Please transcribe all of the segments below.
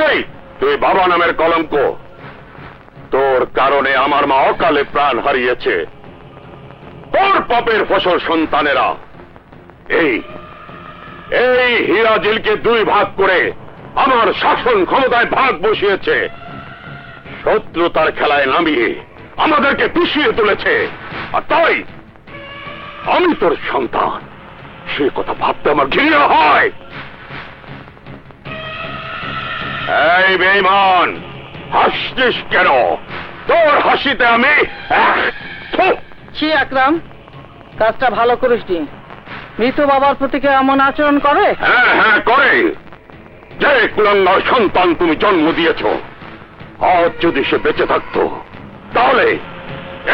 এই তুই বাবা নামের কলঙ্ক, তোর কারণে আমার মা অকালে প্রাণ হারিয়েছে। তোর পাপের ফসল সন্তানেরা এই এই হিরাজিলকে দুই ভাগ করে আমার শাসন ক্ষমতায় ভাগ বসিয়েছে। শত্রুতার খেলায় নামিয়ে আমাদেরকে পিছিয়ে তুলেছে। আর তাই আমি তোর সন্তান, সে কথা ভাবতে আমার ঘৃণা হয়। এই বেঈমান, হাসছিস কেন? তোর হাসিতে আমি ছি আকরাম, কাজটা ভালো করিসনি। মৃত বাবার প্রতি কেউ এমন আচরণ করে? হ্যাঁ হ্যাঁ করে। যে কুলাঙ্গার সন্তান তুমি জন্ম দিয়েছ, আজ যদি সে বেঁচে থাকতো তাহলে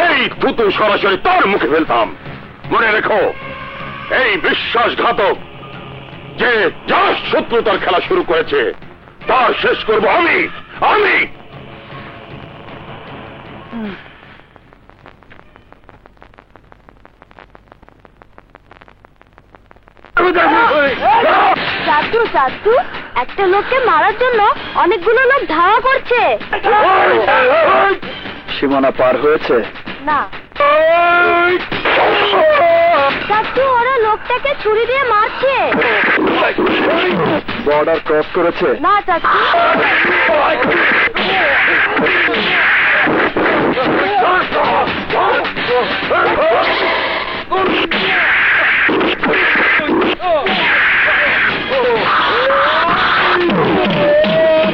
এই থুতু সরাসরি তার মুখে ফেলতাম। মনে রেখো, এই বিশ্বাসঘাতক যে যার শত্রুতার খেলা শুরু করেছে তার শেষ করব আমি। চাচু চাচু, একটা লোককে মারার জন্য অনেকগুলো লোক ধাওয়া করছে। সীমানা পার হয়েছে না চাচু, ওরা লোকটাকে ছুরি দিয়ে মারছে। বর্ডার ক্রস করেছে। না চাচু।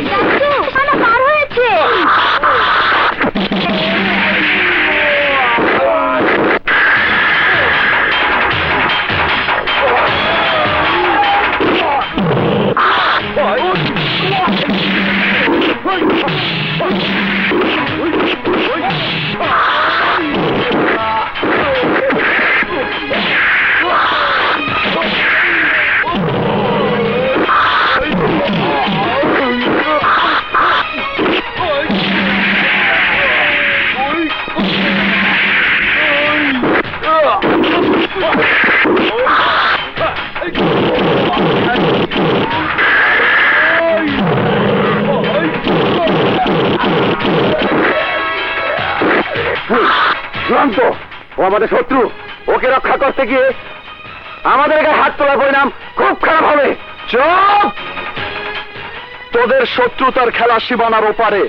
চাচু, পার হয়েছে। দুরন্ত, ও আমাদের শত্রু। ওকে রক্ষা করতে গিয়ে আমাদের গায়ে হাত তোলার পরিণাম খুব খারাপ হবে। চুপ! তোদের শত্রুতার খেলা সীমানার ওপারে।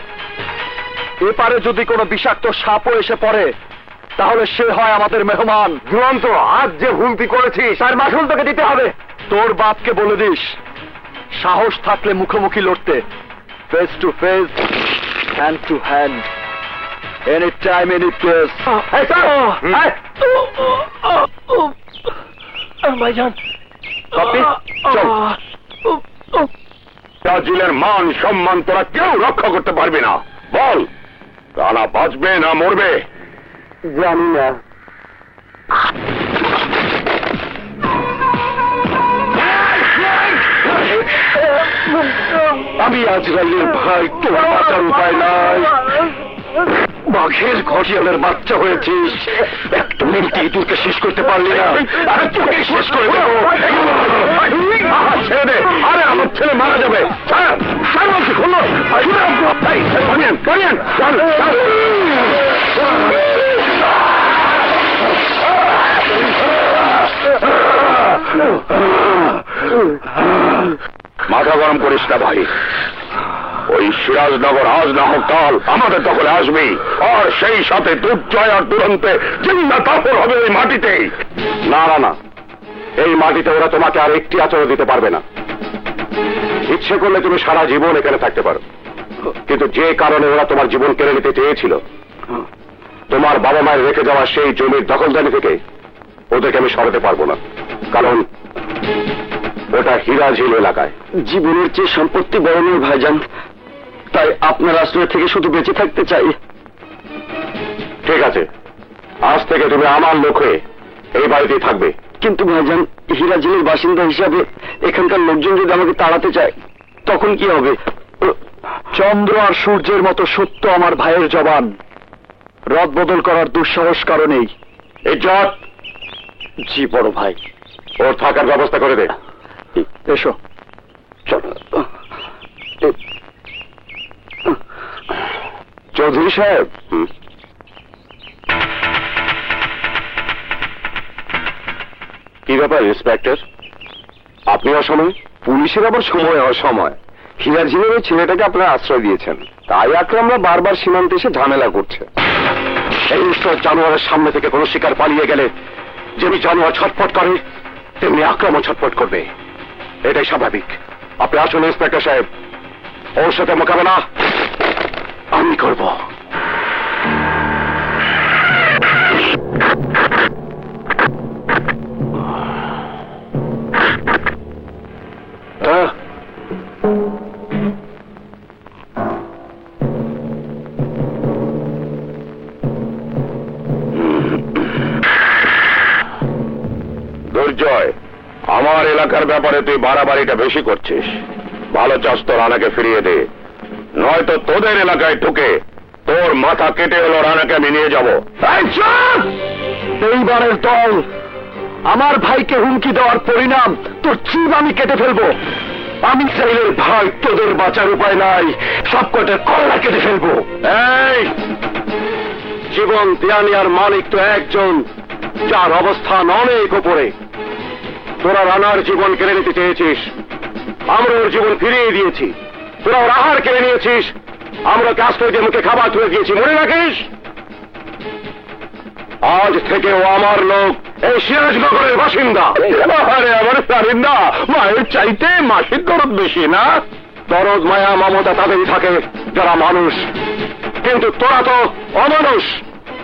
এপারে যদি কোনো বিষাক্ত সাপও এসে পড়ে তাহলে সে হয় আমাদের মেহমান। দুরন্ত, আজ যে ভুলটি করেছিস তার মাসুল তোকে দিতে হবে। তোর বাপকে বলে দিস, সাহস থাকলে মুখোমুখি লড়তে, face to face, hand to hand, any time any place. ভাইজান, চল। ব্রাজিলের মান সম্মান তোরা কেউ রক্ষা করতে পারবি না। বল, রানা বাঁচবে না মরবে? জানি না। আমি আজরাইলের ভাই, তোর বাঁচার উপায় নাই। বাঘের ঘটিয়ালের বাচ্চা হয়েছিস, একটা মিনিটে তোকে শেষ করতে পারলি না, আমি তোকে শেষ করে দেবো। ছেড়ে দে, আরে আমার ছেলে মারা যাবে। মাথা গরম করিস না ভাই। ওই সিরাজনগর আজ না হোক কাল আমাদের দখলে আসবি, আর সেই সাথে দুর্জয় আর দুরন্তে জিন্দা কাপড় হবে ওই মাটিতে। না না না, এই মাটিতে ওরা তোমাকে আর একটি আচরণ দিতে পারবে না। ইচ্ছে করলে তুমি সারা জীবন এখানে থাকতে পারো, কিন্তু যে কারণে ওরা তোমার জীবন কেড়ে নিতে চেয়েছিল, তোমার বাবা মায়ের রেখে যাওয়া সেই জমির দখলদারি থেকে ওদেরকে আমি সরাতে পারবো না, কারণ ওটা হিরাঝিল এলাকায়। জীবনের চেয়ে সম্পত্তি বড় নয় ভাইজান, তাই আপনার আশ্রয় থেকে শুধু বেঁচে থাকতে চাই। ঠিক আছে, আজ থেকে তুমি আমার লোক হয়ে এই বাড়িতেই থাকবে। কিন্তু ভাইজান, হিরাঝিলের বাসিন্দা হিসাবে এখানকার লোকজন যদি আমাকে তাড়াতে চায় তখন কি হবে? চন্দ্র আর সূর্যের মতো সত্য আমার ভাইয়ের জবান, রদ বদল করার দুঃসাহস কারণেই। ইজ্জত, জি বড় ভাই। ওর থাকার ব্যবস্থা করে দে। এসো। চলো। চৌধুরী সাহেব, কি ব্যাপার ইন্সপেক্টর? আপনি অসময়? পুলিশের আবার সময় অসময়। হিরাজিনের ওই ছেলেটাকে আপনারা আশ্রয় দিয়েছেন, তাই আকরামরা বারবার সীমান্তে এসে ঝামেলা করছে। এই নিষ্ঠুর জানোয়ারের সামনে থেকে কোনো শিকার পালিয়ে গেলে যেমনি জানোয়ার ছটফট করে তেমনি আক্রমণ ছটফট করবে, এটাই স্বাভাবিক। আপনি আসুন ইন্সপেক্টর সাহেব, ওর সাথে মোকাবেলা আমি করব। দুর্জয়, আমার এলাকার ব্যাপারে তুই বাড়াবাড়িটা বেশি করছিস। ভালো চাস তো রানাকে ফিরিয়ে দে, নয়তো তোদের এলাকায় ঢুকে তোর মাথা কেটে হলো রানাকে আমি নিয়ে যাবো। এইবারের দল আমার ভাইকে হুমকি দেওয়ার পরিণাম তোর চুল আমি কেটে ফেলবো। আমি চাইলে ভাই তোদের বাঁচার উপায় নাই, সবকটা কল্লা কেটে ফেলবো। এই জীবন দেয়ানিয়ার মালিক তো একজন, যার অবস্থান অনেক উপরে। তোরা রানার জীবন কেড়ে নিতে চেয়েছিস, আমরা ওর জীবন ফিরিয়ে দিয়েছি। তোরা ওর আহার কেড়ে নিয়েছিস, আমরা আশ্রয় দিয়ে মুখে খাবার তুলে দিয়েছি, মনে রাখিস? আজ থেকে ও আমার লোক, এই সিরাজনগরের বাসিন্দা। আরে আমার সারিন্দা, মায়ের চাইতে মাসির দরদ বেশি না? দরদ মায়া মমতা তাদেরই থাকে যারা মানুষ, কিন্তু তোরা তো অমানুষ।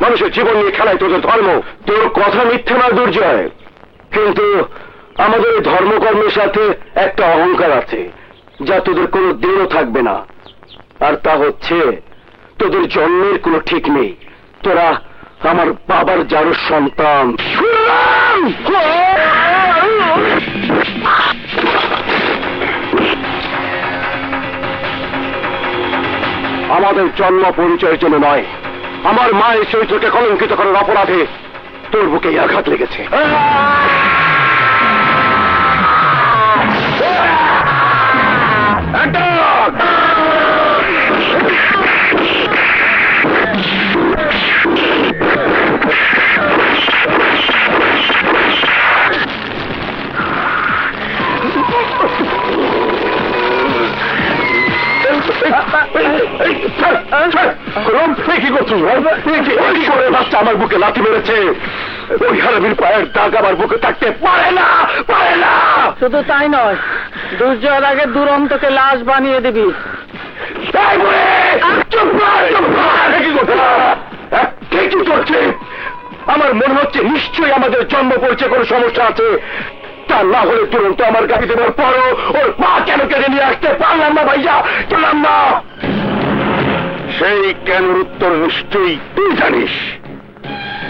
মানুষের জীবন নিয়ে খেলায় তোদের ধর্ম। তোর কথা মিথ্যে না দুর্জয়, কিন্তু আমাদের ধর্মকর্মের সাথে একটা অহংকার আছে যা তোদের কোনো দিনও থাকবে না, আর তা হচ্ছে তোদের জন্মের কোনো ঠিক নেই। তোরা আমার বাবার যারও সন্তান। আমাদের জন্ম পরিচয়ের জন্য নয়, আমার মায়ের চরিত্রকে কলঙ্কিত করার অপরাধে তোর বুকে আঘাত লেগেছে। আমার বুকে লাথি মেরেছে, ওই হারামির পায়ের দাগ আমার বুকে থাকতে পারে না, পারে না। শুধু তাই নয়, দুর্জয়ের আগে দুরন্তকে লাশ বানিয়ে দিবি। ঠিকই করছে। আমার মনে হচ্ছে নিশ্চয়ই আমাদের জন্ম পরিচয় কোনো সমস্যা আছে। তা না হলে তুরন্ত আমার গাড়ি দেওয়ার পরও ওর পা কেন কেটে নিয়ে আসতে পারলাম না ভাইয়া, চললাম না। সেই কেন উত্তর নিশ্চয়ই তুই জানিস।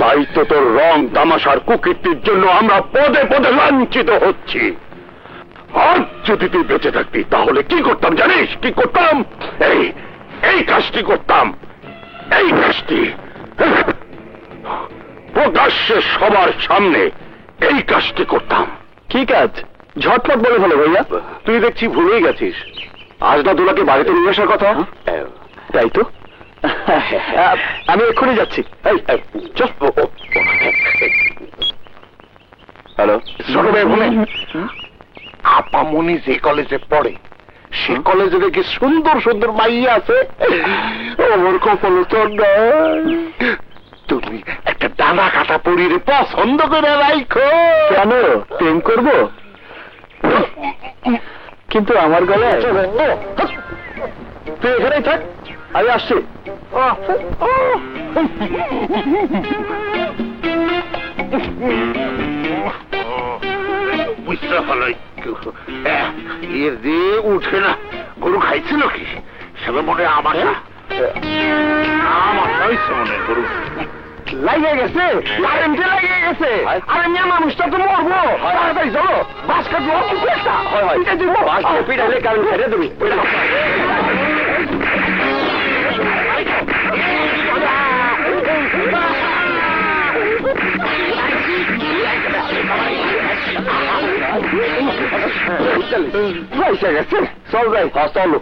তাই তো তোর রং তামাশার কুকীর্তির জন্য আমরা পদে পদে লাঞ্ছিত হচ্ছি। আর যদি তুই বেঁচে থাকতি তাহলে কি করতাম জানিস? কি করতাম? এই কাজটি করতাম, এই কাজটি প্রকাশ্যে সবার সামনে এই কাজটি করতাম। কি কাজ? ঝটপট বলে ফেলো ভাইয়া। তুই দেখছি ভুলেই গেছিস, আজ না দুলাকে বাড়িতে নিয়ে আসার কথা। তাই তো, আমি এক্ষুনি যাচ্ছি। হ্যালো, আপামনি যে কলেজে পড়ে সে কলেজে দেখি সুন্দর সুন্দর মাইয়া আছে। ওর কপাল তো তুমি একটা ডানা কাটা পরিয়ে পছন্দ করে রাখো। কেন প্রেম করবো? কিন্তু আমার গলায়। তুই এখানেই থাক, আমি আসছি। বুঝতে পারল এর দিয়ে উঠে না। গরু খাইছিল কি সেটা মনে হয় আমার হয়েছে, মনে হয় গরু লাগিয়ে গেছে, কারেন্টে লাগিয়ে গেছে। আরে মিয়া, মানুষটা তো মরবো। তাড়াতাড়ি চলো, বাস কাটবো। পিটাইলে কারেন্ট ছেড়ে দেবি। পয়সা গেছে, চল যাই। চলো।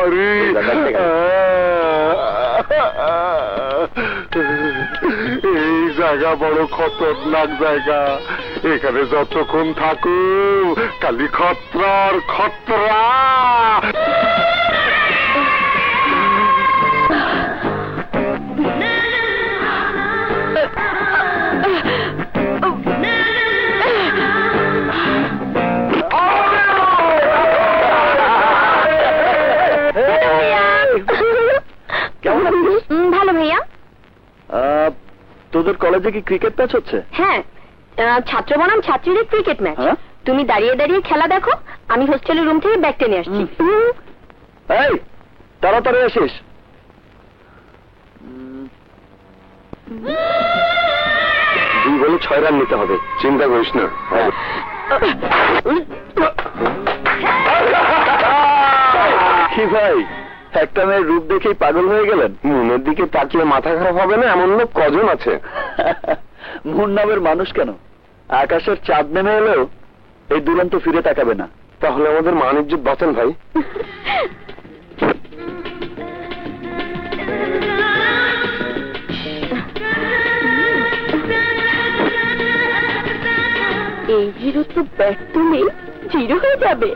আরে এই জায়গা বড় খতরনাক জায়গা, এখানে যতক্ষণ থাকো খালি খতরার খতরা। ভালো ভাইয়া। তোদের কলেজে কি ক্রিকেট ম্যাচ হচ্ছে? হ্যাঁ, ছাত্র বনাম ছাত্রীদের ক্রিকেট ম্যাচ। হ্যাঁ? তুমি দাঁড়িয়ে দাঁড়িয়ে খেলা দেখো, আমি হোস্টেলের রুম থেকে ব্যাগ টেনে আসছি। এই তাড়াতাড়ি আসিস। 2 বলে 6 রান নিতে হবে, চিন্তা করিস না। কি ভাই, একটা মেয়ের রূপ দেখেই পাগল হয়ে গেলেন? মনের দিকে তাকিয়ে মাথা খারাপ হবে না এমন লোক কজন আছে? মন নামের মানুষ কেন, আকাশের চাঁদ নেমে এলেও এই দুরন্ত ফিরে তাকাবে না। তাহলে আমাদের মান ইজ্জত বাঁচান ভাই। এই জিরো তো ব্যাগ তুলে জিরো হয়ে যাবে।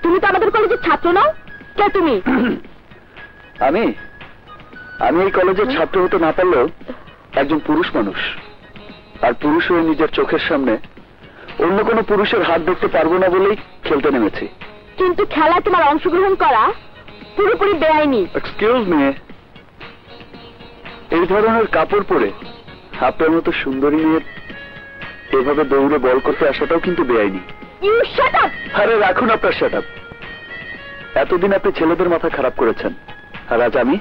তুমি তো আমাদের কলেজের ছাত্র নও, কে তুমি? আমি এই কলেজের ছাত্র হতে না পারলেও একজন পুরুষ মানুষ, আর পুরুষ হয়ে নিজের চোখের সামনে অন্য কোনো পুরুষের হাত দেখতে পারবো না বলেই খেলতে নেমেছি। কিন্তু খেলায় তোমার অংশগ্রহণ করা পুরোপুরি বেআইনি। এক্সকিউজ মি, এই ধরনের কাপড় পরে আপনার মতো সুন্দরী মেয়ের এভাবে দৌড়ে বল করতে আসাটাও কিন্তু বেআইনি। You shut up. আরে রাখুন আপনার শাট আপ। এতদিন আপনি ছেলেদের মাথা খারাপ করেছেন, আর আজ আমি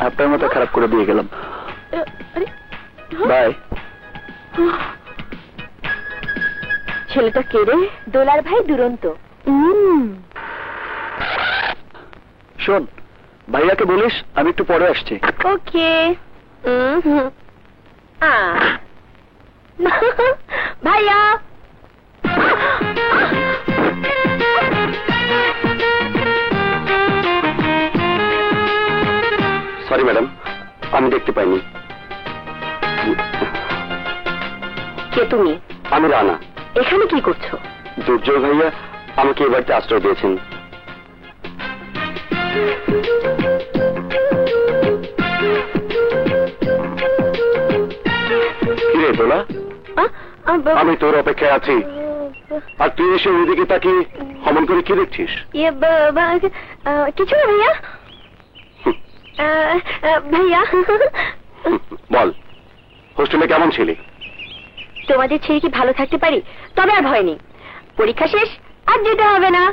আপনার মাথা খারাপ করে দিয়ে গেলাম। বাই। ছেলেটা কে রে? দোলার ভাই দুরন্ত। শোন, ভাইয়াকে বলিস আমি একটু পরে আসছি। ওকে। ভাইয়া। সরি ম্যাডাম, আমি দেখতে পাইনি। কে তুমি? আমি রানা। এখানে কি করছো? দুর্জয় ভাইয়া আমাকে এ বাড়িতে আশ্রয় দিয়েছেন। কিরে তোলা, আমি তোর অপেক্ষায় আছি, আর তুই এসে ওইদিকে তাকিয়ে অমন করে কি দেখছিস? কিছু না ভাইয়া। ভাইয়া বল, হোস্টেলে কেমন ছিলি? তোমাদের ছেড়ে কি ভালো থাকতে পারি? তবে আর ভয় নেই, পরীক্ষা শেষ, আর যেতে হবে না।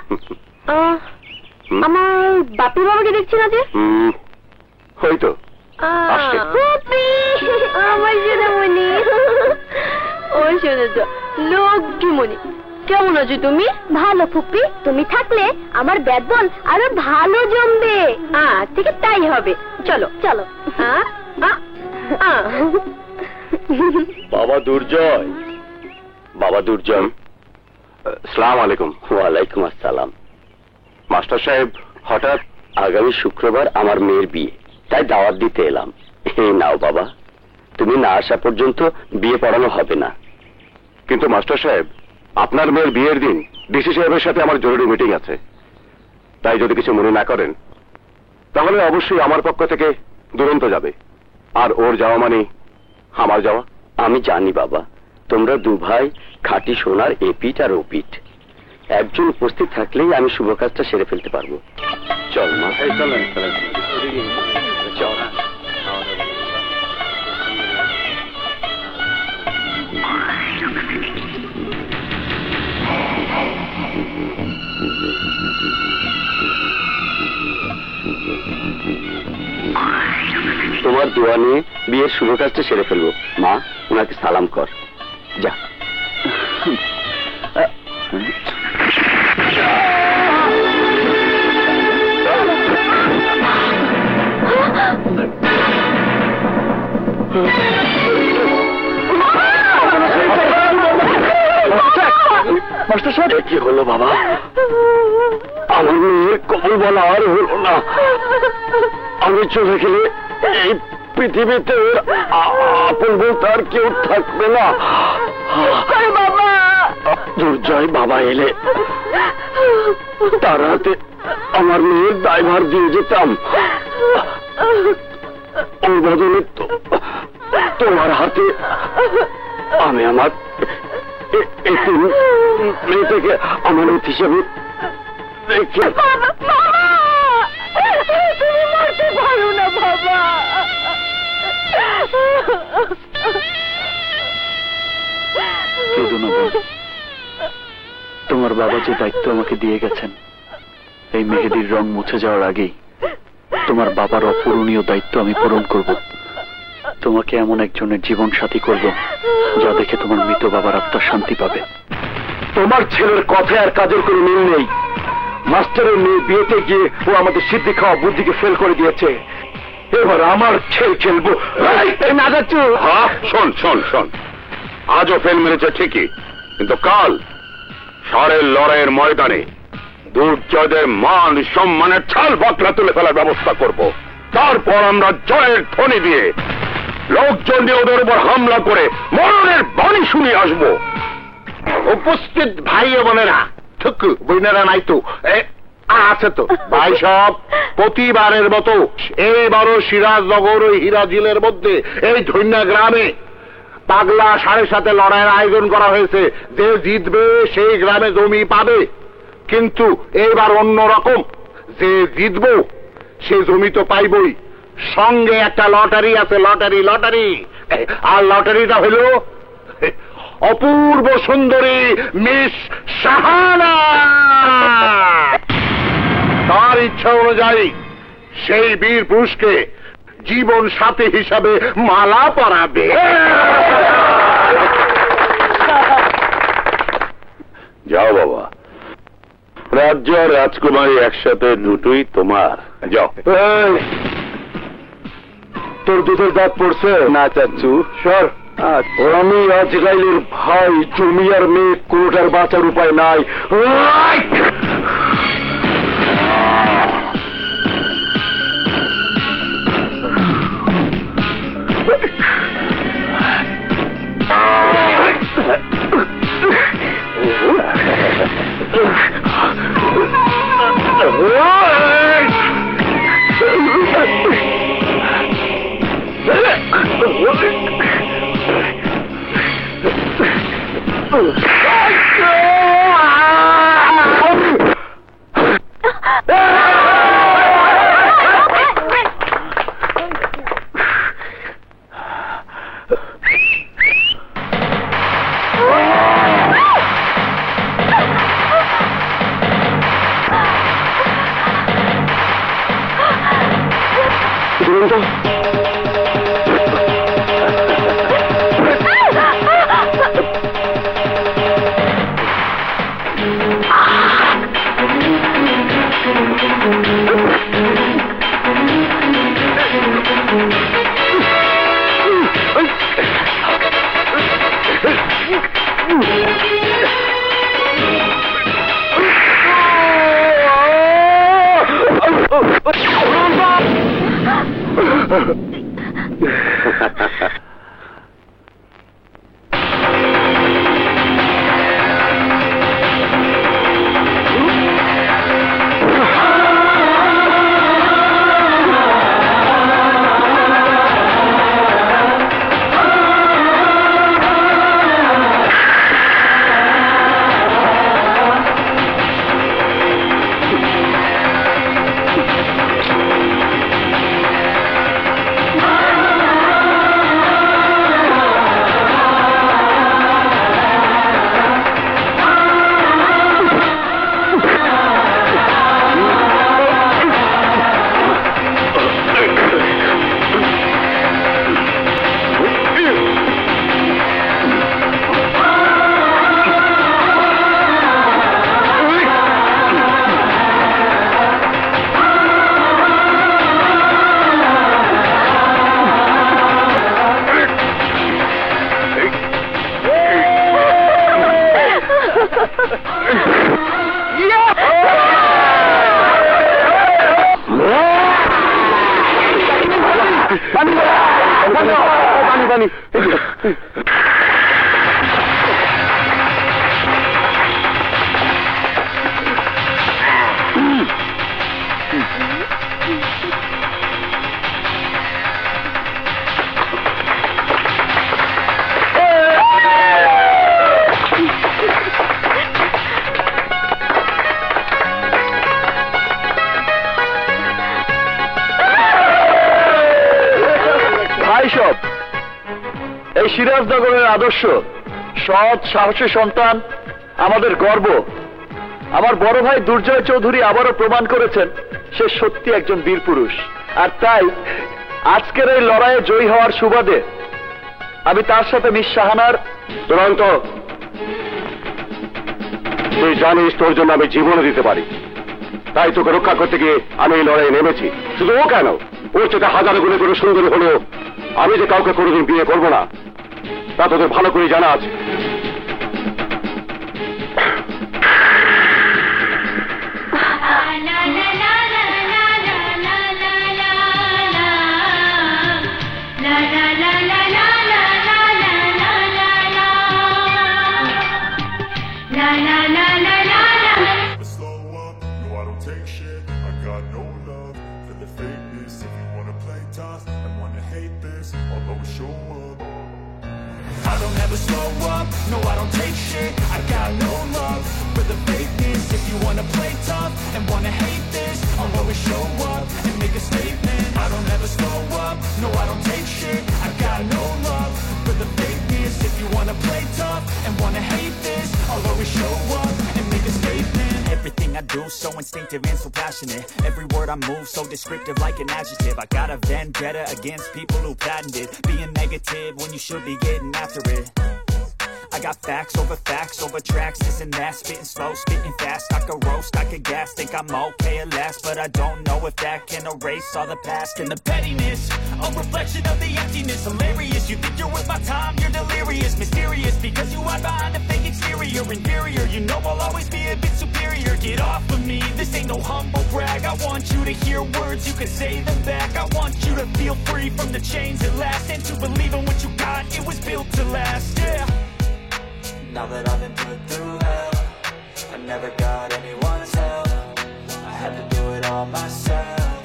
আমার বাপি বাবাকে দেখছি না যে? হয়তো আসছে। আমার সোনামণি, ও শুনেছ, লক্ষ্মীমণি, কেমন আছো তুমি? ভালো ফুপি, তুমি থাকলে আমার বেতন আরো ভালো জমবে। ঠিক তাই হবে, চলো চলো। বাবা দুর্জয়, বাবা দুর্জয়, সালাম আলাইকুম। ওয়ালাইকুম আসসালাম। মাস্টার সাহেব, হঠাৎ আগামী শুক্রবার আমার মেয়ের বিয়ে, তাই দাওয়াত দিতে এলাম। এই নাও বাবা, তুমি না আসা পর্যন্ত বিয়ে পড়ানো হবে না। কিন্তু মাস্টার সাহেব, আপনার মেয়ের বিয়ের দিন ডিসি সাহেবের সাথে আমার জরুরি মিটিং আছে, তাই যদি কিছু মনে না করেন তাহলে অবশ্যই আমার পক্ষ থেকে দুরন্ত যাবে, আর ওর যাওয়া মানে আমার যাওয়া। আমি জানি বাবা, তোমরা দু ভাই খাঁটি সোনার এপিট আর ওপিট, একজন উপস্থিত থাকলেই আমি শুভ কাজটা সেরে ফেলতে পারবো। চল মা, চলেন। তোমার দোয়া নিয়ে বিয়ের শুভ কাজটা সেরে ফেলবো। মা, ওনাকে সালাম কর। যা। কি হলো বাবা? আমার মেয়ের কবল বলা আর হলো না। আমি চলে গেলে এই পৃথিবীতে আপন বলতে আর কেউ থাকবে না। বাবা, দুর্জয় বাবা এলে তার হাতে আমার মেয়ের দায়ভার দিয়ে যেতাম। ওর বদলে তোমার হাতে আমি আমার মেয়েটাকে আমানত হিসেবে রেখে। তুমি মরতে পারো না বাবা। কেঁদো না বোন। তোমার বাবা যে দায়িত্ব আমাকে দিয়ে গেছেন, এই মেহেদির রং মুছে যাওয়ার আগেই তোমার বাবার অপূরণীয় দায়িত্ব আমি পূরণ করব। তোমাকে এমন একজনের জীবন সাথী করব যা দেখে তোমার মৃত বাবার আত্মা শান্তি পাবে। তোমার ছেলের কথা আর কাজের কোনো মিল নেই। মাস্টারের মেয়ে বিয়েতে গিয়ে ও আমাদের সিদ্ধি খাওয়া বুদ্ধিকে ফেল করে দিয়েছে। এবার আমার ছেলে খেলবো। না যাচ্ছ? হ্যাঁ, শোন শোন শোন, আজও ফেল মেরেছে ঠিকই, কিন্তু কাল ষাঁড়ের লড়াইয়ের ময়দানে দুর্জয়দের মান সম্মানের ছাল বাকলা তুলে ফেলার ব্যবস্থা করব। তারপর আমরা জয়ের ধ্বনি দিয়ে লোকজন দিয়ে ওদের উপর হামলা করে মরণের বাণী শুনিয়ে আসবো। উপস্থিত ভাই বোনেরা, ঠুকু বোনেরা নাই তো আছে তো ভাই সব, প্রতিবারের মতো এইবারও সিরাজনগর ও হিরাজিলের মধ্যে এই ধন্যা গ্রামে পাগলা সাড়ে সাথে লড়াইয়ের আয়োজন করা হয়েছে। যে জিতবে সেই গ্রামে জমি পাবে, কিন্তু এইবার অন্য রকম। যে জিতবো সে জমি তো পাইবই, সঙ্গে একটা লটারি আছে। লটারি লটারি আর লটারিটা হলো অপূর্ব সুন্দরী মিস শাহানা। তার ইচ্ছা অনুযায়ী সেই বীর পুরুষকে জীবন সাথী হিসাবে মালা পরাবে। যাও বাবা, রাজ্য আর রাজকুমারী একসাথে দুটোই তোমার। যাও। তোর দুধের দাঁত পড়ছে না চাচ্ছু? সর। আমি আজরাইলের ভাই, জমি আর মেয়ে কোনোটার বাঁচার উপায় নাই। পানি পানি। ভাই সব এই সিরাজনগরের আদর্শ সৎ সাহসী সন্তান, আমাদের গর্ব। আমার বড় ভাই দুর্জয় চৌধুরী আবারও প্রমাণ করেছেন সে সত্যি একজন বীর পুরুষ। আর তাই আজকের এই লড়াইয়ে জয়ী হওয়ার সুবাদে আমি তার সাথে মিস সাহানার দুরন্ত, তুই জানিস তোর জন্য আমি জীবনও দিতে পারি, তাই তোকে রক্ষা করতে গিয়ে আমি এই লড়াইয়ে নেমেছি। শুধু ও কেন, ওর চেয়ে হাজার গুণে করে সুন্দরী হলেও আমি যে কাউকে কোনোদিন বিয়ে করবো না তা তোদের ভালো করে জানা আছে। Slow up, no I don't take shit. I got no love for the fakeness. If you wanna play tough and wanna hate this, I'll always show up. I don't ever slow up, no I don't take shit. I got no love for the fakeness. If you wanna play tough and wanna hate this, I'll always show up and make a statement. I don't ever slow up, no I don't take shit. I got no love for the fakeness. If you wanna play tough and wanna hate this, I'll always show up and make a statement. Everything I do so instinctive and so passionate. Every word I move so descriptive like an adjective. I got a vendetta against people who patented being negative when you should be getting after it. I got facts over tracks, this and that, spitting slow, spitting fast. I could roast, I could gas, think I'm okay at last, but I don't know if that can erase all the past and the pettiness. A reflection of the emptiness, hilarious. You think you're worth my time, you're delirious, mysterious because you hide behind a fake exterior, inferior. You know I'll always be a bit superior. Get off of me, this ain't no humble brag. I want you to hear words, you can say them back. I want you to feel free from the chains that last, and to believe in what you got, it was built to last, yeah. Now that I've been put through hell, I never got anyone's help. I had to do it all myself.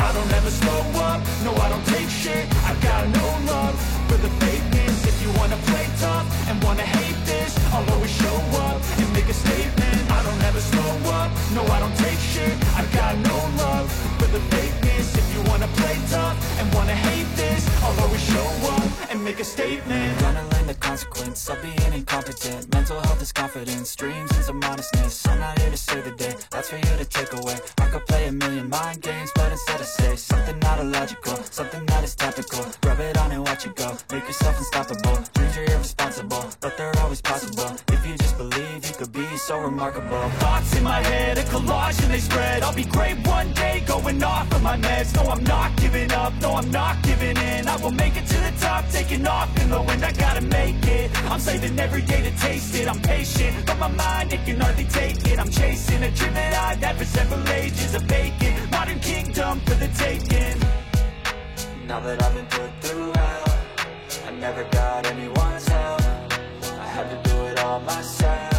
I don't ever slow up, no I don't take shit. I got no love for the fakeness. If you wanna play tough and wanna hate this, I'll always show up and make a statement. I don't ever slow up, no I don't take shit. I got no love for the fakeness. If you wanna play tough and wanna hate this, I'll always show up and make a statement. Gonna learn the consequence of being incompetent. Mental health is confidence, dreams and some honestness. I'm not here to save the day, that's for you to take away. I could play a million mind games, but instead I say something not illogical, something that is topical. Rub it on and watch it go, make yourself unstoppable. Dreams are irresponsible, but they're always possible. If you just believe, you could be so remarkable. Thoughts in my head, a collage and they spread. I'll be great one day, going off of my meds. No, I'm not giving up, no, I'm not giving in. I will make it to the top, taking off in the wind. I gotta make it, I'm saving every day to taste it. I'm patient, but my mind, it can hardly take it. I'm chasing a dream that I've had for several ages. A vacant, modern kingdom for the taking. Now that I've been put through hell, I never got anyone's help. I had to do it all myself.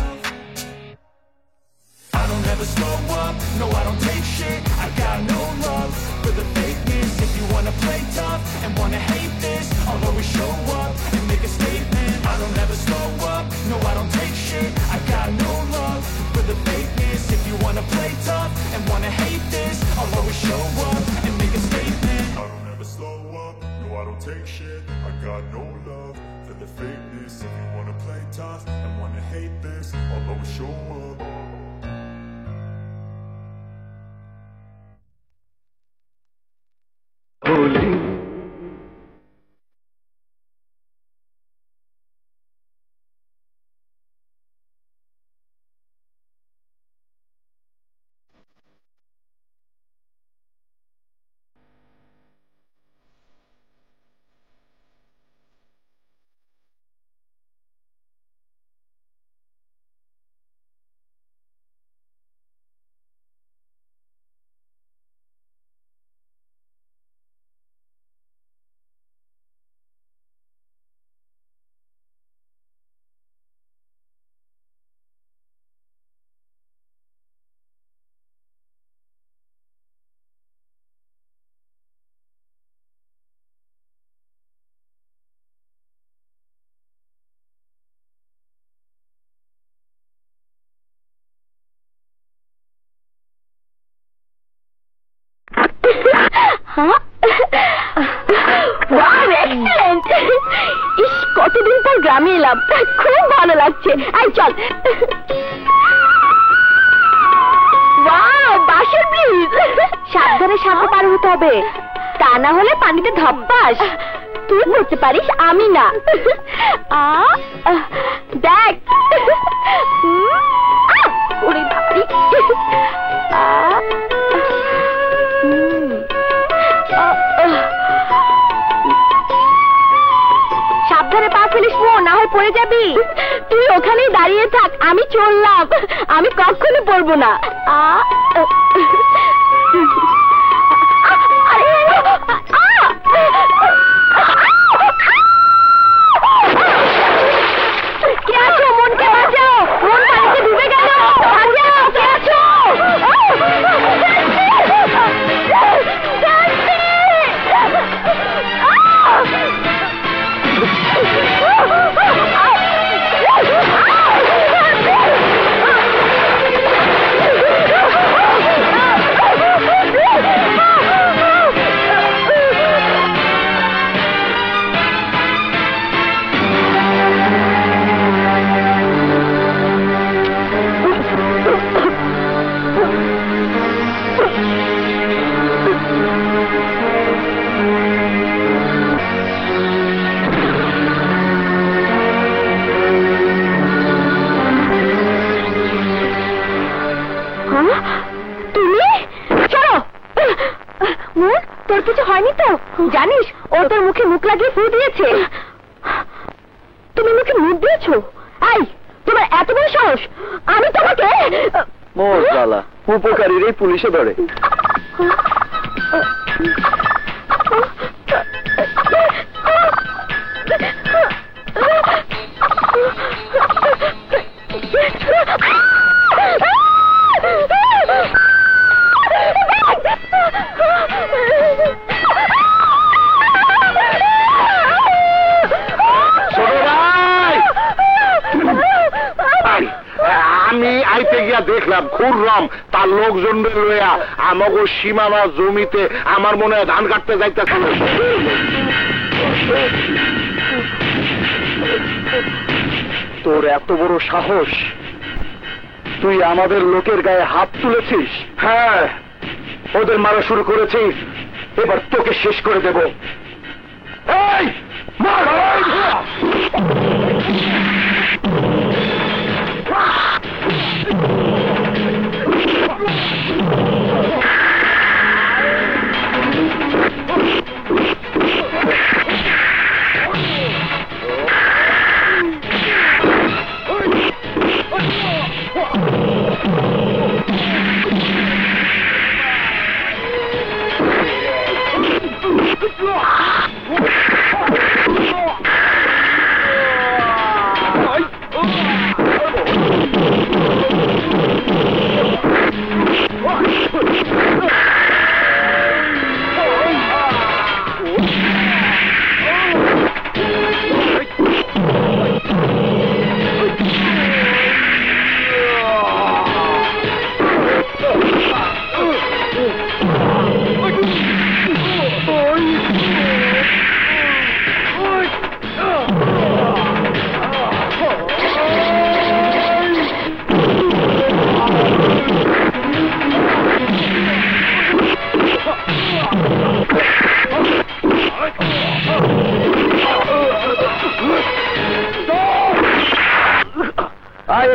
I don't ever slow up, no I don't take shit. I got no love for the fakeness. If you wanna play tough and wanna hate this, I'll always show up and make a statement. I don't ever slow up, no I don't take shit. I got no love for the fakeness. If you wanna play tough and wanna hate this, I'll always show up and make a statement. I don't ever slow up, no I don't take shit. I got no love for the fakeness. If you wanna play tough and wanna hate this, I'll always show up. Holy wow, excellent! ইস, কতদিন পর গ্রামে এলাম, খুব ভালো লাগছে। I চল। Wow, বাঁশের ব্রিজ! সাবধানে সামনে পার হতে হবে, তা না হলে পানিতে ধপ্পাস। তুই পড়তে পারিস, আমি না। দেখ। ওরে বাবারে! সাবধানে পা ফেলিস, না হয় পড়ে যাবি। তুই ওখানেই দাঁড়িয়ে থাক, আমি চললাম। আমি কখনো পড়বো না। কে আছো? মনকে বাঁচাও, মন পানিতে ডুবে গেল। বাঁচাও, কে আছো? তোর কিছু হয়নি তো? জানিস, ও তোর মুখে মুখ লাগিয়ে ফু দিয়েছে। তুমি মুখে মুখ দিয়েছো? এই, তোমার এত বড় সাহস! আমি তোমাকে... মোর জ্বালা, উপকারীরই পুলিশে ধরে। আমি আইতে গিয়া দেখলাম খুররাম তার লোকজন লইয়া আমাকে সীমানা জমিতে আমার মনে হয় ধান কাটতে যাইতেছিল। তোর এত বড় সাহস, তুই আমাদের লোকের গায়ে হাত তুলেছিস? হ্যাঁ, ওদের মারা শুরু করেছিস, এবার তোকে শেষ করে দেব। এই মার!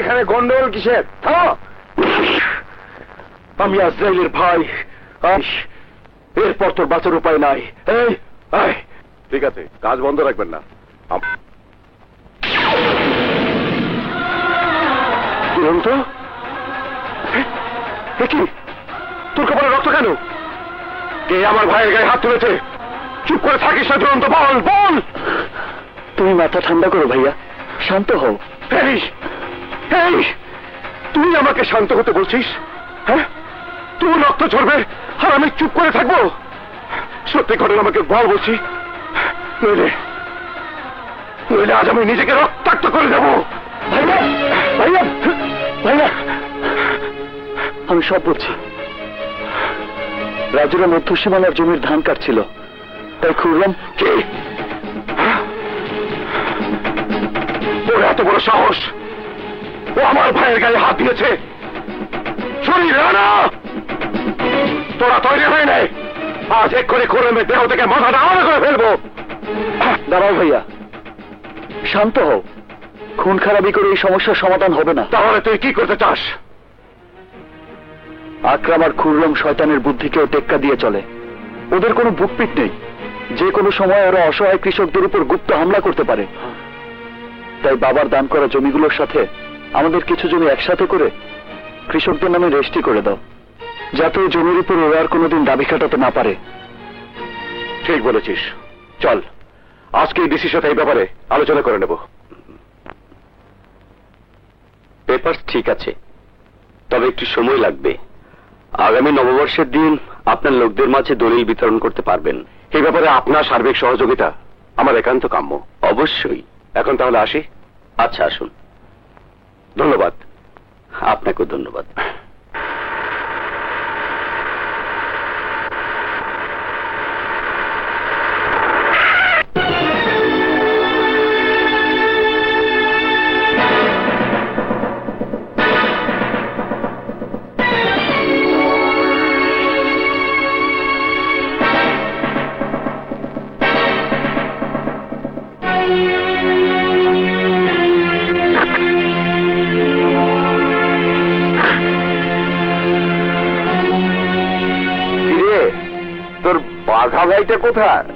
এখানে গন্ডগোল কিসের? আমি আজরাইলের ভাই, এরপর তোর বাঁচার উপায় নাই। এই ঠিক আছে, কাজ বন্ধ রাখবেন না। দুরন্ত, কি তোর কপালে রক্ত কেন? কে আমার ভাইয়ের গায়ে হাত তুলেছে? চুপ করে থাকিস না দুরন্ত, বল বল। তুমি মাথা ঠান্ডা করো ভাইয়া, শান্ত হও। তুই আমাকে শান্ত হতে বলছিস? হ্যাঁ, তুই রক্ত ঝরবে আর আমি চুপ করে থাকবো? সত্যি ঘটনা আমাকে বল বলছি, নইলে আজ আমি নিজেকে রক্তাক্ত করে দেব। ভাইয়া ভাইয়া ভাইয়া, আমি সব বলছি। রাজুরা মধ্য সীমানার জমির ধান কাটছিল, তাই খুররম কি তোর এত বড় সাহস, ও আমার ভাইয়ের গায়ে হাত দিয়েছে। শরীর রানা, তোরা তৈরি হয়ে নেই, আজ এক্ষুনি খুররমের দেহ থেকে মাথাটা আলাদা করে ফেলবো। দাঁড়াও ভাইয়া, শান্ত হও। খুন খারাপি করে এই সমস্যার সমাধান হবে না। তাহলে তুই কি করতে চাস? আকরাম আর খুররম শয়তানের বুদ্ধিকেও টেক্কা দিয়ে চলে। ওদের কোনো বুকপিট নেই, যে কোনো সময় ওরা অসহায় কৃষকদের উপর গুপ্ত হামলা করতে পারে। তাই বাবার দান করা জমিগুলোর সাথে আমাদের কিছু জমি একসাথে করে কৃষকদের নামে রেজিস্ট্রি করে দাও, যাতে ওই জমির উপর ওরা আর কোনোদিন দাবি খাটাতে না পারে। ঠিক বলেছিস, চল আজকে ডিসির সাথে এই ব্যাপারে আলোচনা করে নেব। পেপার ঠিক আছে, তবে একটু সময় লাগবে। আগামী নববর্ষের দিন আপনার লোকদের মাঝে দলিল বিতরণ করতে পারবেন। এই ব্যাপারে আপনার সার্বিক সহযোগিতা আমার একান্ত কাম্য। অবশ্যই। এখন তাহলে আসি। আচ্ছা, আসুন। ধন্যবাদ। আপনাকেও ধন্যবাদ। তোর বাঘা ভাইটা কোথায়?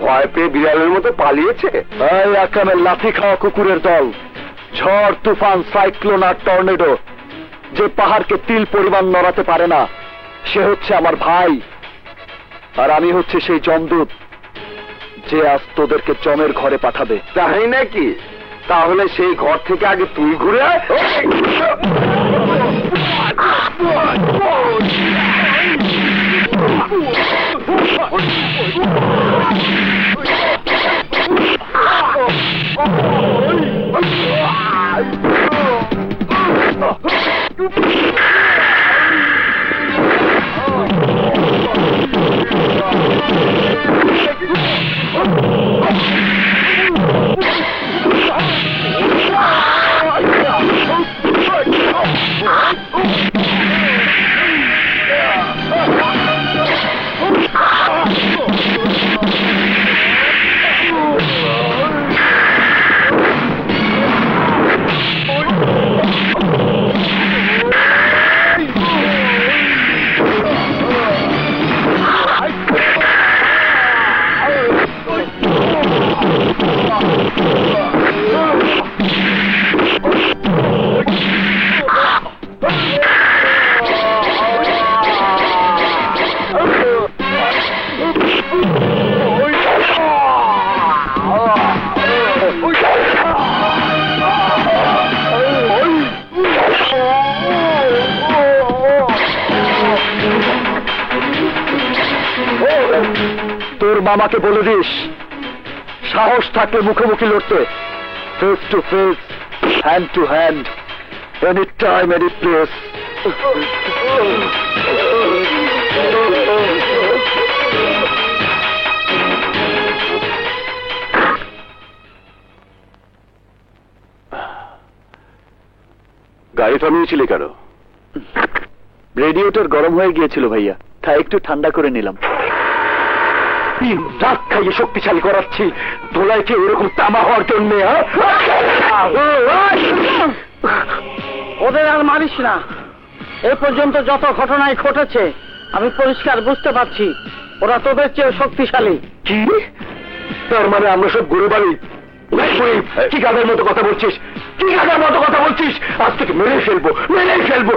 ভয় পেয়ে বিড়ালের মতো পালিয়েছে? এই আকরামের লাথি খাওয়া কুকুরের দল, ঝড় তুফান সাইক্লোন আর টর্নেডো, যে পাহাড়কে তিল পরিমাণ নড়াতে পারে না, সে হচ্ছে আমার ভাই। আর আমি হচ্ছে সেই যমদূত, যে আজ তোদেরকে জমের ঘরে পাঠাবে। তাই নাকি? তাহলে সেই ঘর থেকে আগে তুই ঘুরে আয়। তোর মামাকে বলে দিস, সাহস থাকলে মুখোমুখি লড়তে, face to face, hand to hand, any time any place. গাড়ি থামিয়েছিলি কেন? রেডিয়েটর গরম হয়ে গিয়েছিল ভাইয়া, তাই একটু ঠান্ডা করে নিলাম। রাত খাইয়ে শক্তিশালী করাচ্ছি, ধোলাইকে এরকম তামা হওয়ার জন্য। ওদের আর মারিস না। এ পর্যন্ত যত ঘটনাই ঘটেছে আমি পরিষ্কার বুঝতে পারছি ওরা তোদের চেয়ে শক্তিশালী। কি? তার মানে আমরা সব গরু বাড়ি? কি গাধার মতো কথা বলছিস? কি গাধার মতো কথা বলছিস? আজ থেকে মেরে ফেলবো, মেরে ফেলবো।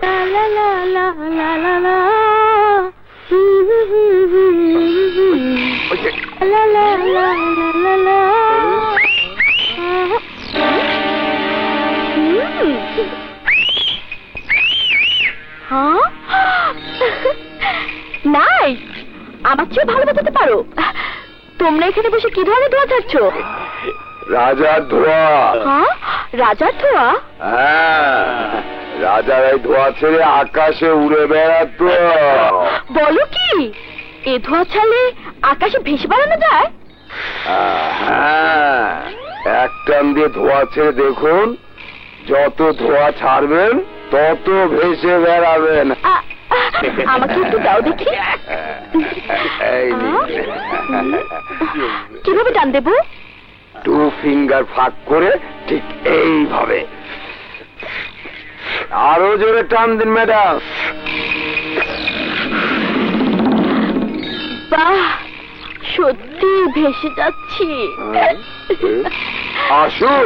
La la la la la la. La la la la la la. হ্যাঁ, নাইস। আমার চেয়ে ভালো বাজাতে পারো। তোমরা এখানে বসে কি ধরনের দোয়া চাচ্ছ? রাজার ধোয়া। হ্যাঁ, রাজার ধোয়া? হ্যাঁ, রাজার এই ধোয়া ছেড়ে আকাশে উড়ে বেড়াতো। বলো কি, এ ধোয়া ছাড়লে আকাশে ভেসে বেড়ানো যায়? হ্যাঁ, এক টান দিয়ে ধোয়া ছেড়ে দেখুন, যত ধোয়া ছাড়বেন তত ভেসে বেড়াবেন। আমাকে একটু দাও দেখি। এই নিন। কিভাবে টান দেবো? 2 ফিঙ্গার ফাঁক করে ঠিক এইভাবে। আরো জোরে টান দিন ম্যাডাম। বাহ, সত্যি ভেসে যাচ্ছি। আসুন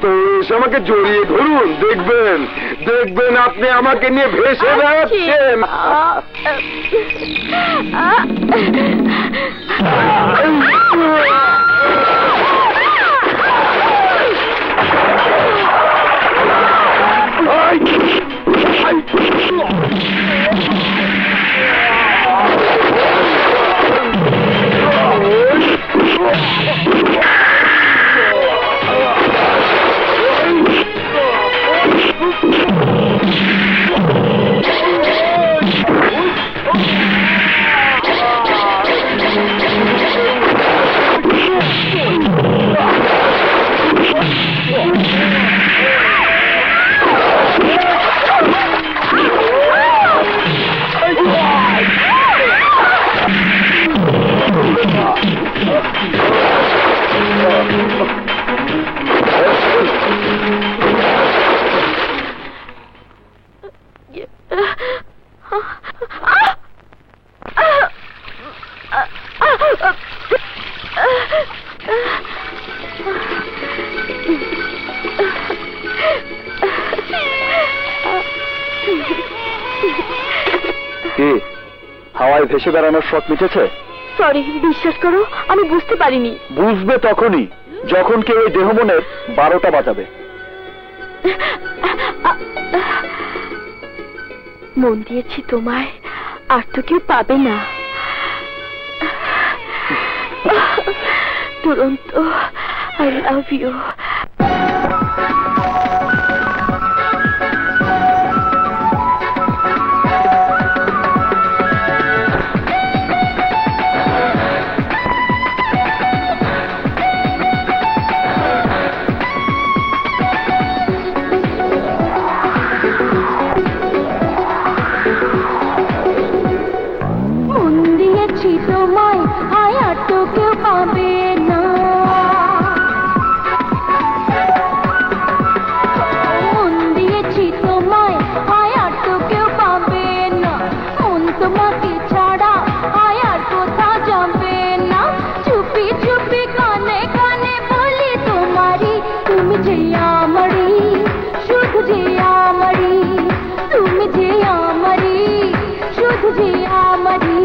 তো, এসে আমাকে জড়িয়ে ধরুন, দেখবেন দেখবেন আপনি আমাকে নিয়ে ভেসে বেড়াচ্ছেন। হাওয়ায় ভেসে বেড়ানোর শখ মিটেছে? সরি, বিশ্বাস করো আমি বুঝতে পারিনি। বুঝবে তখনই যখন কেউ এই দেহ মনের 12টা বাজাবে। মন দিয়েছি তোমায়, আর তো কেউ পাবে না। দুরন্ত, আই লাভ ইউ। তোমায় আয় আর তো কেউ পাবে না। মন দিয়েছি তোমায় আয় আর তো কেউ পাবে না। মন তোমাকে ছাড়া আয় আর কোথাও যাবে না। চুপি চুপি কানে কানে বলি তোমারই, তুমি যে আমারই, শুধু যে আমারই, তুমি যে আমারই, শুধু যে আমারই।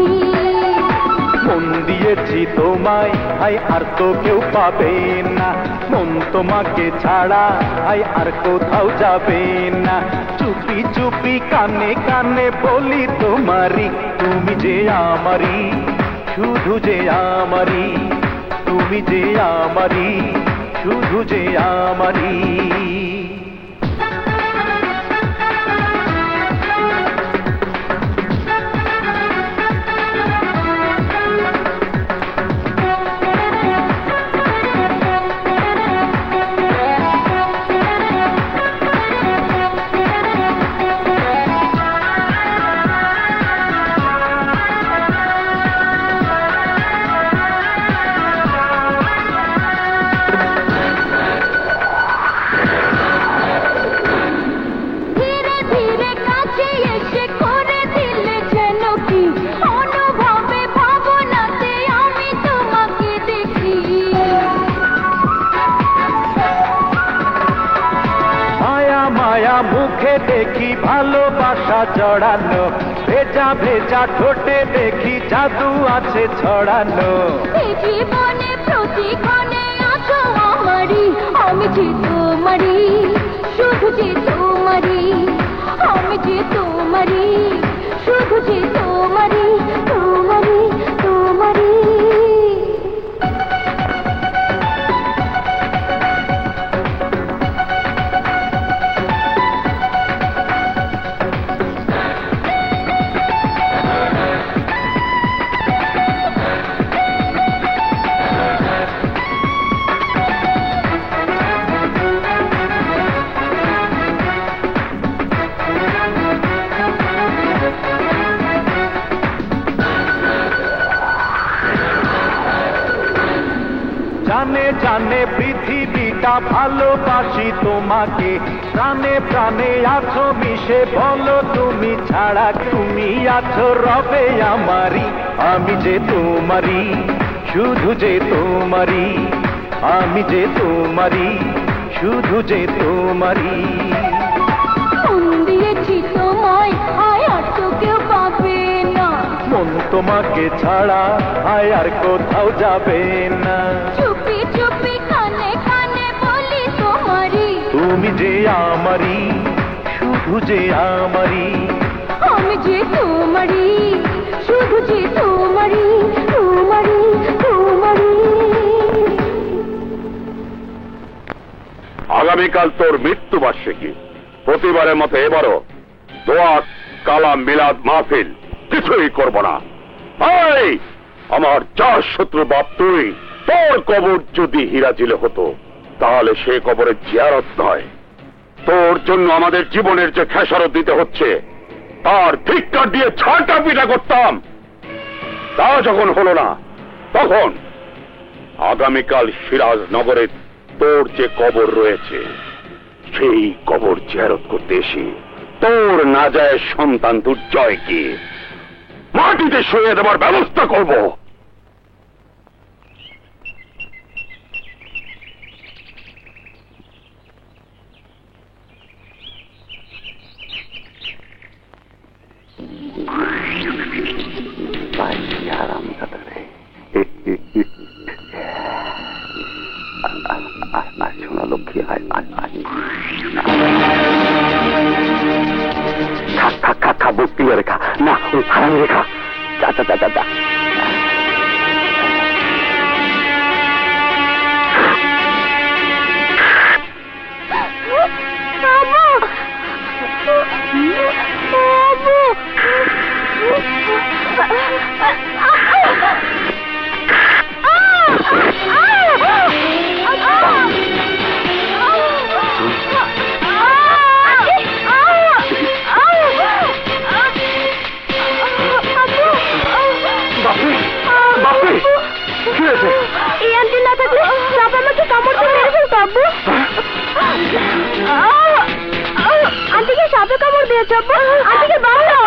মন দিয়েছি তোমায় আয় আর তো কেউ পাবে না। মন তোমাকে ছাড়া আয় আর কোথাও যাবে না। চুপি চুপি কানে কানে বলি তোমারই, তুমি যে আমারই, শুধু যে আমারই, তুমি যে আমারই, শুধু যে আমারই। মুখে দেখি ভালোবাসা জড়ানো, ভেজা ভেজা ঠোঁটে দেখি জাদু আছে ছড়ানো। জীবনে প্রতিক্ষণে আছো আমারই, আমি যে তোমারই, শুধু যে তোমারই, আমি যে তোমারই, শুধু যে তোমারই, তোমারই, তোমারই। জানে জানে পৃথিবীটা ভালোবাসি তোমাকে, প্রাণে প্রাণে আছো মিশে, বলো তুমি ছাড়া তুমি আছো রবে আমারই, আমি যে তোমারই, শুধু যে তোমারই, আমি যে তোমারই, শুধু যে তোমারই। মন দিয়েছি তোমায়, আয় আর তো কেউ পাবে না, মন তোমাকে ছাড়া আয় আর কোথাও যাবে না। চুপি চুপি কানে কানে বলি তোমারই, তুমি যে আমারই, শুধু যে আমারই, আমি যে তোমারই, শুধু যে তোমারই, তোমারই, তোমারই। আগামীকাল তোর মৃত্যুবার্ষিকী, প্রতিবারের মতো এবারও দোয়া কালাম মিলাদ মাহফিল কিছুই করব না। এই আমার চার শত্রু বাপ তুই, তোর কবর যদি হিরাজিলে হতো তাহলে সে কবরের জিয়ারত নয়, তোর জন্য আমাদের জীবনের যে খেসারত দিতে হচ্ছে তার ধিক্কার দিয়ে ছাঁটা পিটা করতাম। তা যখন হলো না, তখন আগামীকাল সিরাজনগরে তোর যে কবর রয়েছে সেই কবর জিয়ারত করতে এসে তোর নাজায়েজ সন্তান দুর্জয়কে মাটিতে শুয়ে দেবার ব্যবস্থা করব। সোনা লক্ষ্মী, খা বক্তি রেখা না, ওই হারামি রেখা, যা যা যা যা যা। এই আন্টি না থাকলে সাপ আমাকে কামড় দিয়ে মেরে ফেলতো আব্বু। আন্টিকে সাপে কামড় দিয়েছে আব্বু, আন্টিকে বাঁচাও।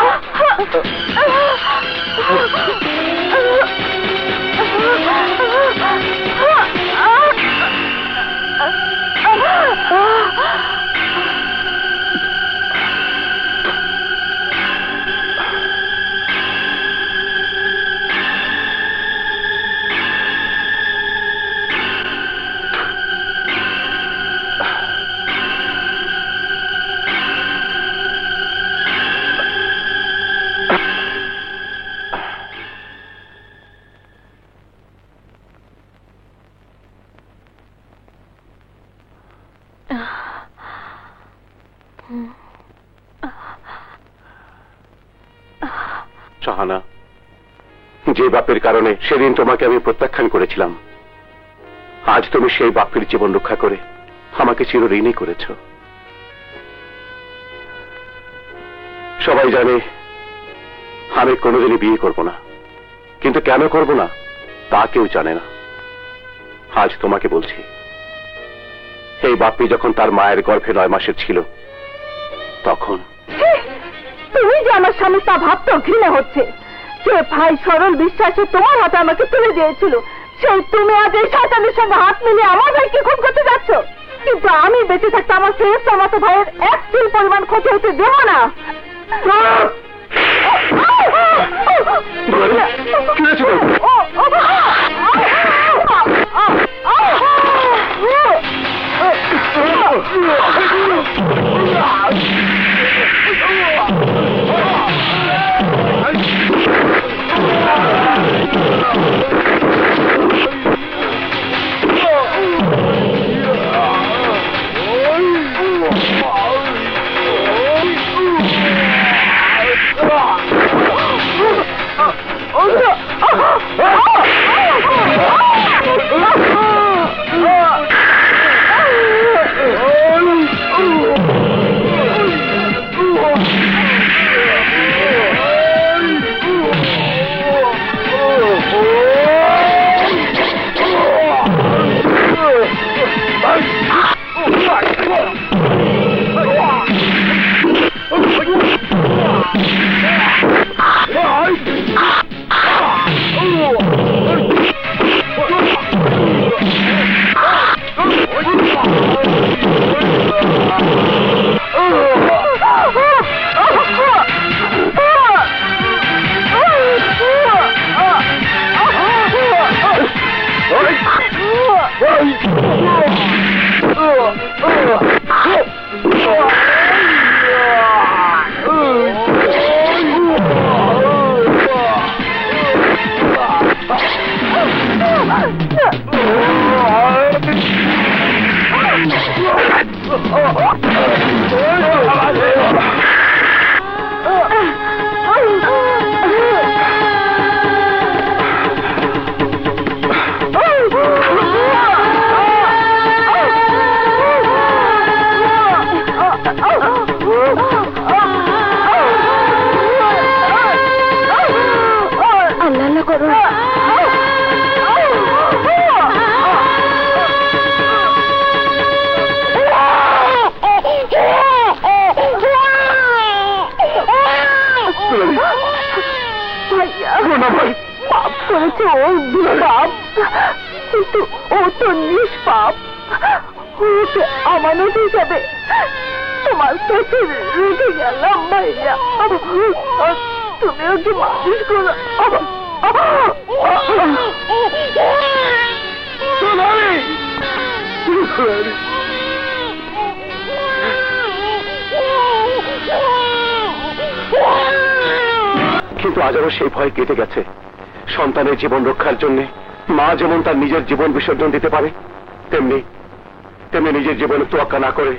শাহানা, যে বাপের কারণে সেদিন তোমাকে আমি প্রত্যাখ্যান করেছিলাম, আজ তুমি সেই বাপের জীবন রক্ষা করে আমাকে চিরঋণী করেছ। সবাই জানে আমি কোনোদিনই বিয়ে করব না, কিন্তু কেন করব না তা কেউ জানে না। আজ তোমাকে বলছি, এই বাপ্পি যখন তার মায়ের গর্ভে 9 মাসের ছিল তখন। তুমি যে আমার স্বামী তা ভাবতেও ঘৃণা হচ্ছে। যে ভাই সরল বিশ্বাসে তোমার হাতে আমাকে তুলে দিয়েছিল, সেই তুমি আজ এই শয়তানের সঙ্গে হাত মিলিয়ে আমার ভাইকে খুন করতে যাচ্ছ। কিন্তু আমি বেঁচে থাকতে আমার শ্রেষ্ঠ মতো ভাইয়ের 1 তিল পরিমাণ ক্ষতি হতে দেব না। আল্লাহ করো। পাপ করেছে ও পাপ, কিন্তু ও তো নিষ্পাপ। ওকে আমানত হিসাবে তোমার কাছে রেখে গেলাম ভাইয়া। তুমি ওকে মানুষ করো। কিন্তু আজ আমার সেই ভয় কেটে গেছে। সন্তানের জীবন রক্ষার জন্য মা যেমন তার নিজের জীবন বিসর্জন দিতে পারে, তেমনি তেমনি নিজের জীবনের তোয়াক্কা না করে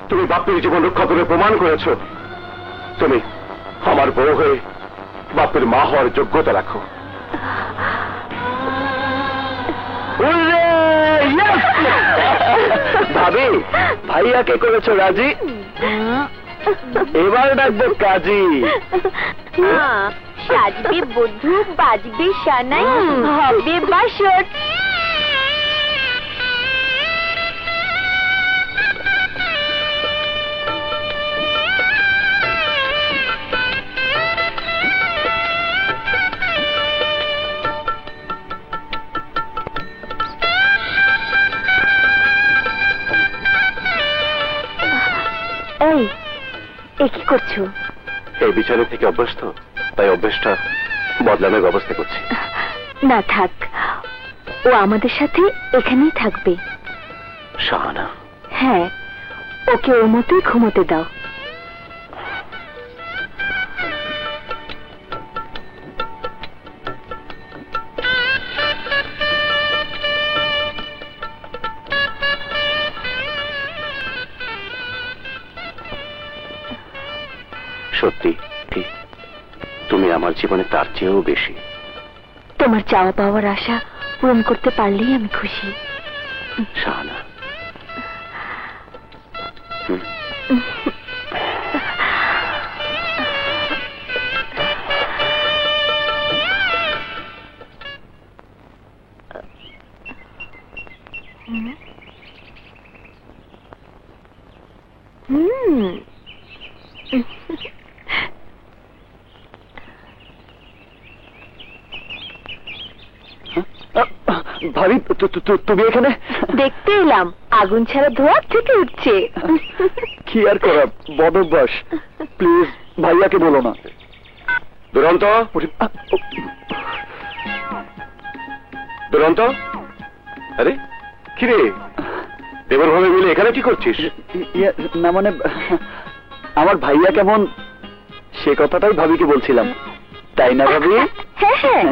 তুমি বাপের জীবন রক্ষা করে প্রমাণ করেছ তুমি আমার বড় হয়ে বাপের মা হওয়ার যোগ্যতা রাখো। ভাবি, ভাইয়াকে করেছো রাজি, এবার ডাকবো কাজী। সাজবে বধূ, বাজবে সানাই, হবে বাসর। এই, এ কি করছো? এই বিছানা থেকে অভ্যস্ত, তাই অভ্যেসটা বদলানোর ব্যবস্থা করছি। না থাক, ও আমাদের সাথে এখানেই থাকবে। শাহানা? হ্যাঁ, ওকে ওর মতোই ঘুমোতে দাও। সত্যি তুমি আমার জীবনে তার চেয়েও বেশি। তোমার চাওয়া পাওয়ার আশা পূরণ করতে পারলেই আমি খুশি। শাহানা, ভাবি তুমি এখানে? দেখতে এলাম আগুন ছাড়া ধোঁয়া থেকে উঠছে। কি আর করা, বদ অভ্যাস। প্লিজ ভাইয়াকে বলো না। দুরন্ত, দুরন্ত, আরে কিরে দেবর ভাবে মিলে এখানে কি করছিস? না মানে আমার ভাইয়া কেমন সে কথাটাই ভাবিকে বলছিলাম, তাই না ভাবি? হ্যাঁ হ্যাঁ।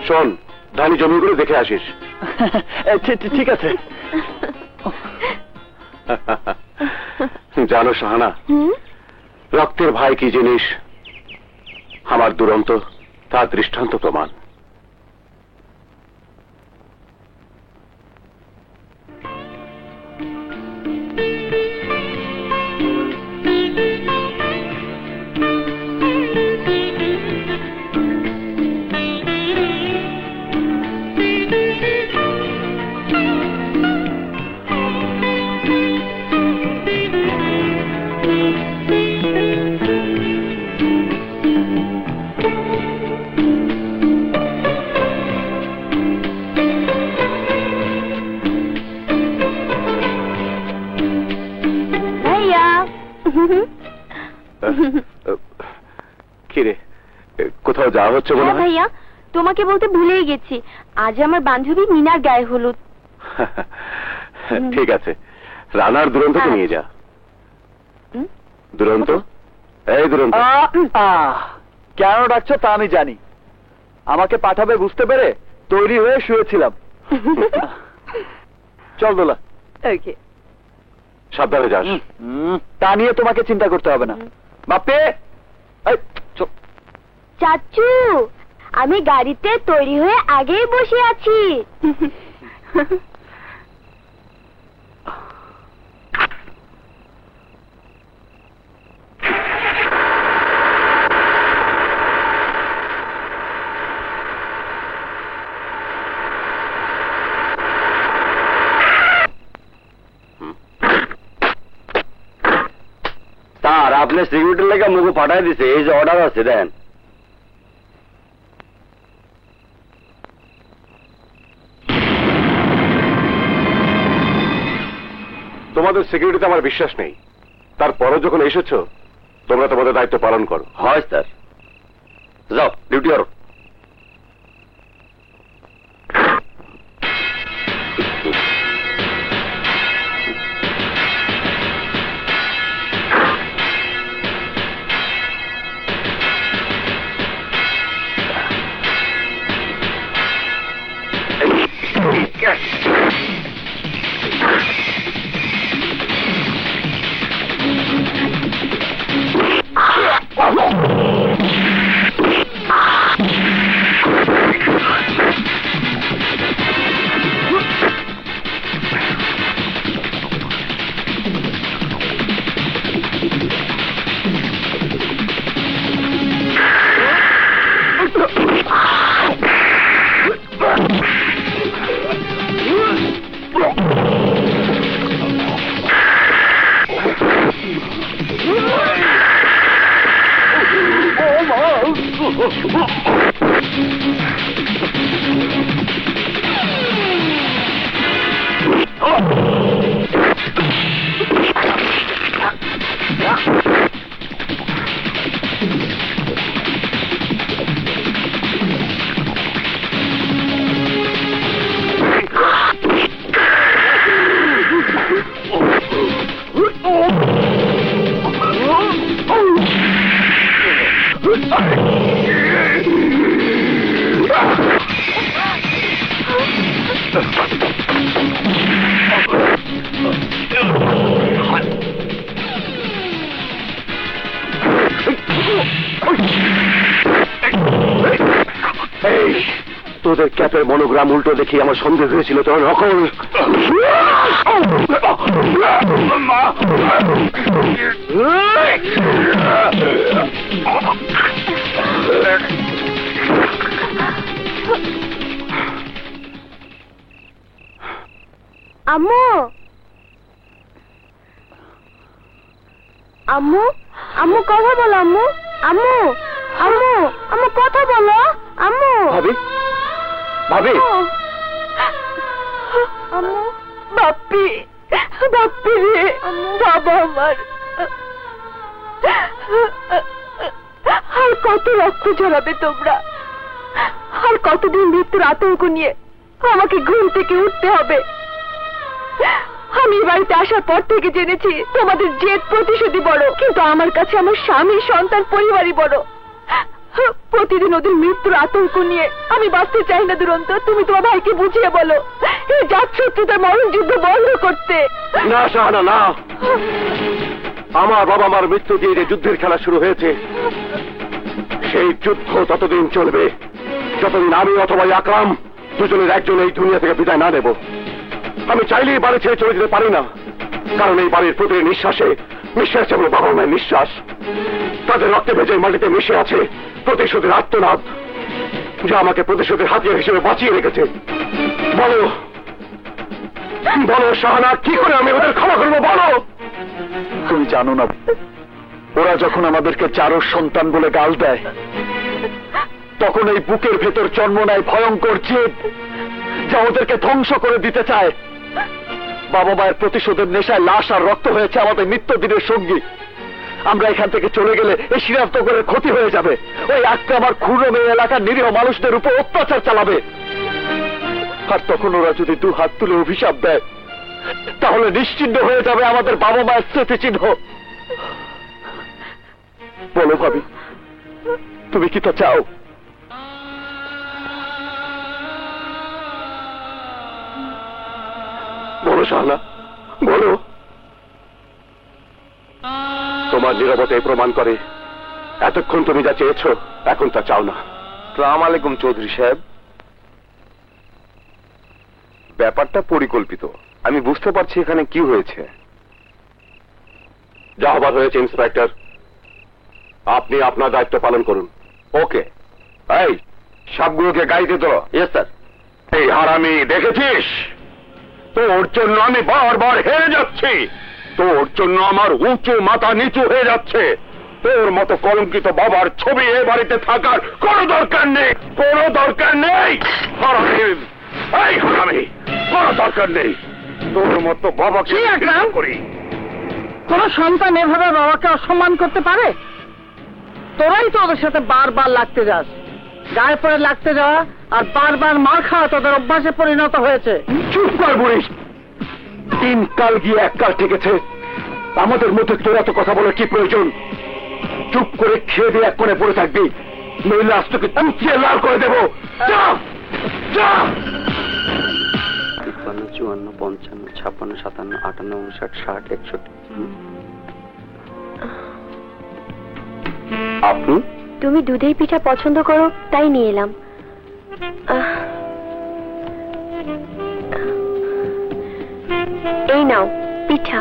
শোন, ধানি জমিগুলো দেখে আসিস। ঠিক আছে। জানো শাহানা, রক্তের ভাই কি জিনিস আমার দুরন্ত তার দৃষ্টান্ত প্রমাণ। ভাইয়া কি রে, কোথাও যাওয়া হচ্ছে মনে হ্যাঁ হয়? ভাইয়া, তোমাকে বলতে ভুলেই গেছি, আজ আমার বান্ধবী মিনার গায়ে হলুদ। ঠিক আছে, রানার দুরন্তকে নিয়ে যা। দুরন্ত, এই দুরন্ত, কেন ডাকছো তা আমি জানি। আমাকে পাঠাবে বুঝতে পেরে তৈরি হয়ে শুয়েছিলাম। চল দোলা। ওকে। সাবধানে যাস। তা নিয়ে তোমাকে চিন্তা করতে হবে না। বাপে, চাচু, আমি গাড়িতে তৈরি হয়ে আগেই বসে আছি। স্যার, আপনি সিকিউরিটির লেগে মুখ পাঠাই দিছে, এই যে অর্ডার আছে দেন। তোমাদের সিকিউরিটিতে আমার বিশ্বাস নেই, তারপরও যখন এসেছো তোমরা তোমাদের দায়িত্ব পালন করো। হয় স্যার, যাও ডিউটি করো। তোদের ক্যাপের মনোগ্রাম উল্টো দেখি আমার সন্দেহ হয়েছিল, তোর নকল। আম্মু, আম্মু, আম্মু কথা বলো। আম্মু, আম্মু, আম্মু, আম্মু কথা বলো। আম্মু, ভাবি, ভাবি, আম্মু, বাপ্পি, বাপ্পি রে, বাবা আমার। আর কত রক্ত ঝরাবে তোমরা? আর কতদিন মৃত্যুর আতঙ্ক নিয়ে আমাকে ঘুম থেকে উঠতে হবে? আমি বাড়িতে আসার পর থেকে জেনেছি তোমাদের জেদ প্রতিশোধী বড়, কিন্তু আমার কাছে আমার স্বামী, সন্তান, পরিবারই বড়। প্রতিদিন ওদের মৃত্যুর আতঙ্ক নিয়ে আমি বাঁচতে চাই না। দুরন্ত, তুমি তোমার ভাইকে বুঝিয়ে বলো এই জাত শত্রুতার মরণ যুদ্ধ বন্ধ করতে। না শাহানা, না। আমার বাবা মার মৃত্যু দিয়ে যে যুদ্ধের খেলা শুরু হয়েছে, সেই যুদ্ধ ততদিন চলবে যতদিন আমি অথবা আকরাম দুজনের একজন এই দুনিয়া থেকে বিদায় না নেব। আমি চাইলেই বাড়ি ছেড়ে চলে যেতে পারি না, কারণ এই বাড়ির প্রতিটি নিঃশ্বাসে মিশে আছে আমার বাবা মায়ের নিঃশ্বাস। তাদের রক্তে ভেজে মাটিতে মিশে আছে প্রতিশোধের আত্মনাদ, যা আমাকে প্রতিশোধের হাতিয়ার হিসেবে বাঁচিয়ে রেখেছে। বলো, বলো শাহানা, কি করে আমি ওদের ক্ষমা করবো? বলো। তুমি জানো না, ওরা যখন আমাদেরকে চারর সন্তান বলে গাল দেয়, তখন এই বুকের ভেতর জন্ম নেয় ভয়ঙ্কর জেদ, যা ওদেরকে ধ্বংস করে দিতে চায়। বাবা মায়ের প্রতিশোধের নেশায় লাশ আর রক্ত হয়েছে আমাদের নিত্যদিনের সঙ্গী। আমরা এখান থেকে চলে গেলে এই সিরাজনগরের ক্ষতি হয়ে যাবে। ওই আক্রমণ খুরম এই এলাকার নিরীহ মানুষদের উপর অত্যাচার চালাবে। আর তখন ওরা যদি দু হাত তুলে অভিশাপ দেয়, তাহলে নিশ্চিহ্ন হয়ে যাবে আমাদের বাবা মায়ের স্মৃতিচিহ্ন। বলো ভাবি, তুমি কি তা চাও? বলো শাহলা, বলো। তোমার নীরবতাই প্রমাণ করে এতক্ষণ তুমি যা চেয়েছ এখন তা চাও না। আসসালামু আলাইকুম চৌধুরী সাহেব। ব্যাপারটা পরিকল্পিত, আমি বুঝতে পারছি এখানে কি হয়েছে। যা হবার হয়েছে ইন্সপেক্টর, আপনি আপনার দায়িত্ব পালন করুন। ওকে। এই সবগুলোকে গাড়িতে তোলো। Yes sir. এই হারামি দেখেছিস, তোর জন্য আমি বারবার হেরে যাচ্ছি, তোর জন্য আমার উঁচু মাথা নিচু হয়ে যাচ্ছে। তোর মতো কলঙ্কিত বাবার ছবি এ বাড়িতে থাকার কোনো দরকার নেই, কোনো দরকার নেই। হারামি, এই হারামি, কোনো দরকার নেই। তোর মতো বাবাকে করি। কোন সন্তান এভাবে বাবাকে অসম্মান করতে পারে? তোরাই তো ওদের সাথে বারবার লাগতে যাস। গায়ে পড়ে লাগতে যাওয়া আর বারবার মার খাওয়া তোদের অভ্যাসে পরিণত হয়েছে। চুপ কর বুড়ি, তিন কাল গিয়ে এক কাল ঠেকেছে। আমাদের মধ্যে তোরা তো কথা বলার কি প্রয়োজন? চুপ করে খেয়ে দিয়ে এক কোণে পড়ে থাকবি, নইলে আজ তোকে কুচিয়ে লাল করে দেবো। যা যা। 53, 54, 55, 57, 58, 59, 60, 61। আপনি? তুমি দুধের পিঠা পছন্দ করো তাই নিয়ে এলাম। এই নাও পিঠা।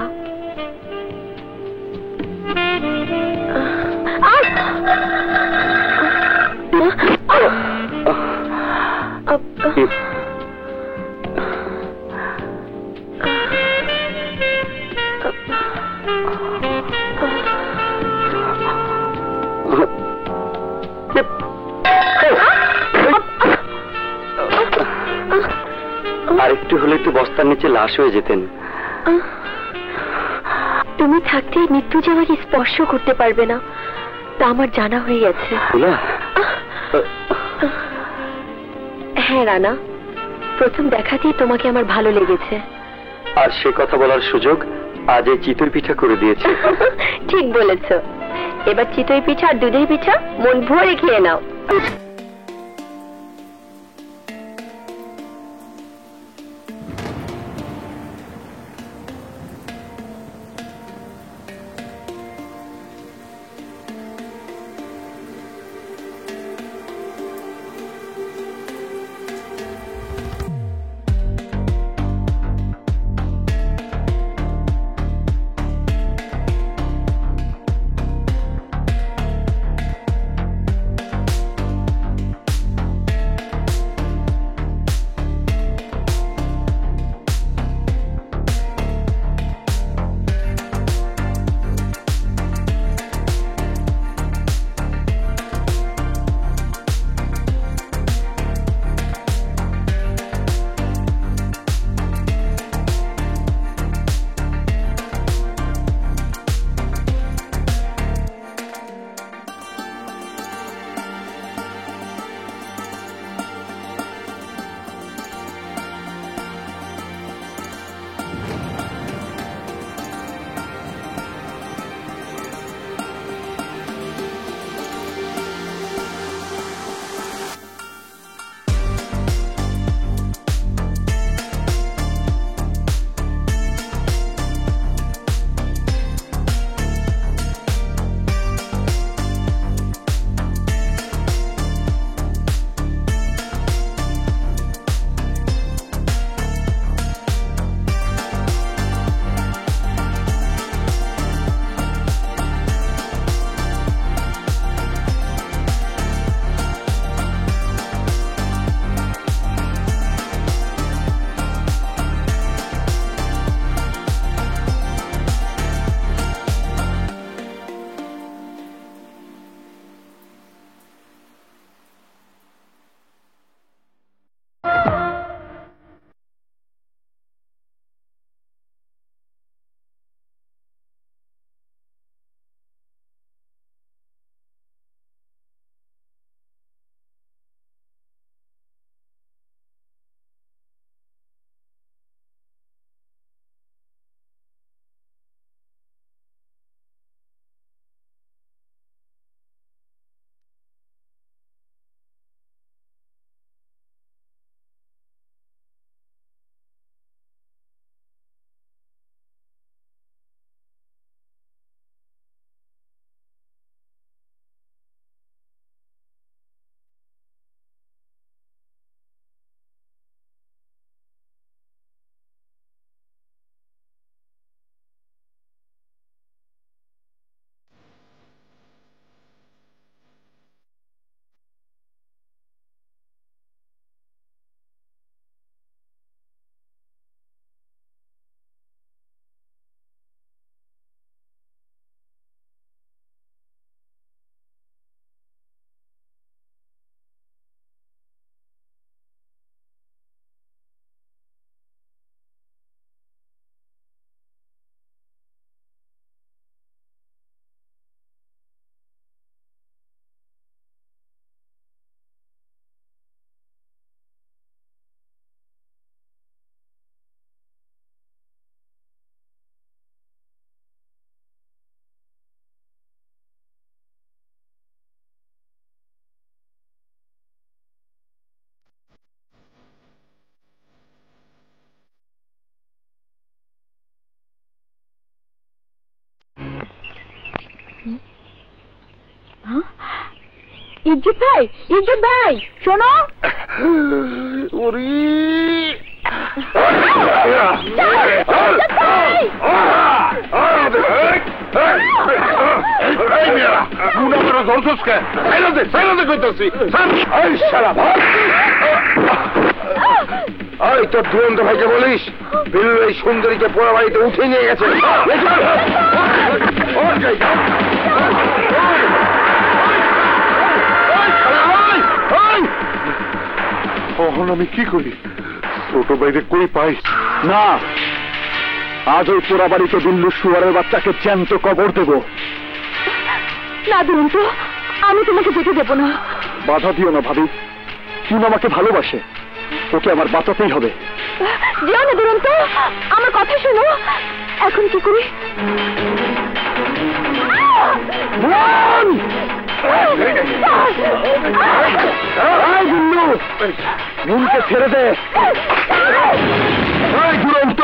আরেকটু হলে তো বস্তার নিচে লাশ হয়ে যেতেন। তুমি থাকতে মৃত্যু যে আমাকে স্পর্শ করতে পারবে না, তা আমার জানা হয়ে গেছে। হ্যাঁ রানা, প্রথম দেখাতেই তোমাকে আমার ভালো লেগেছে। আর সে কথা বলার সুযোগ আজ এই চিতই পিঠা করে দিয়েছে। ঠিক বলেছ। এবার চিতই পিঠা আর দুধের পিঠা মন ভরে খেয়ে নাও। ইজ্জত ভাই শোনো। তোর দুরন্ত ভাইকে বলিস বিল্লু এই সুন্দরীকে পোড়া বাড়িতে উঠে নিয়ে গেছে। তখন আমি কি করি? ছোট বাইরে কই পাই না, আজ ওই পোড়া বাড়িতে বিল্লু শুয়ারের বাচ্চাকে জ্যান্ত কবর দেব। না দুরন্ত, আমি তোমাকে যেতে দেবো না। বাধা দিও না ভাবি, তুমি আমাকে ভালোবাসে, ওকে আমার বাঁচাতেই হবে। যেও না দুরন্ত, আমার কথা শোনো। এখন কি করি? নুনকে ছেড়ে দে। দুরন্ত,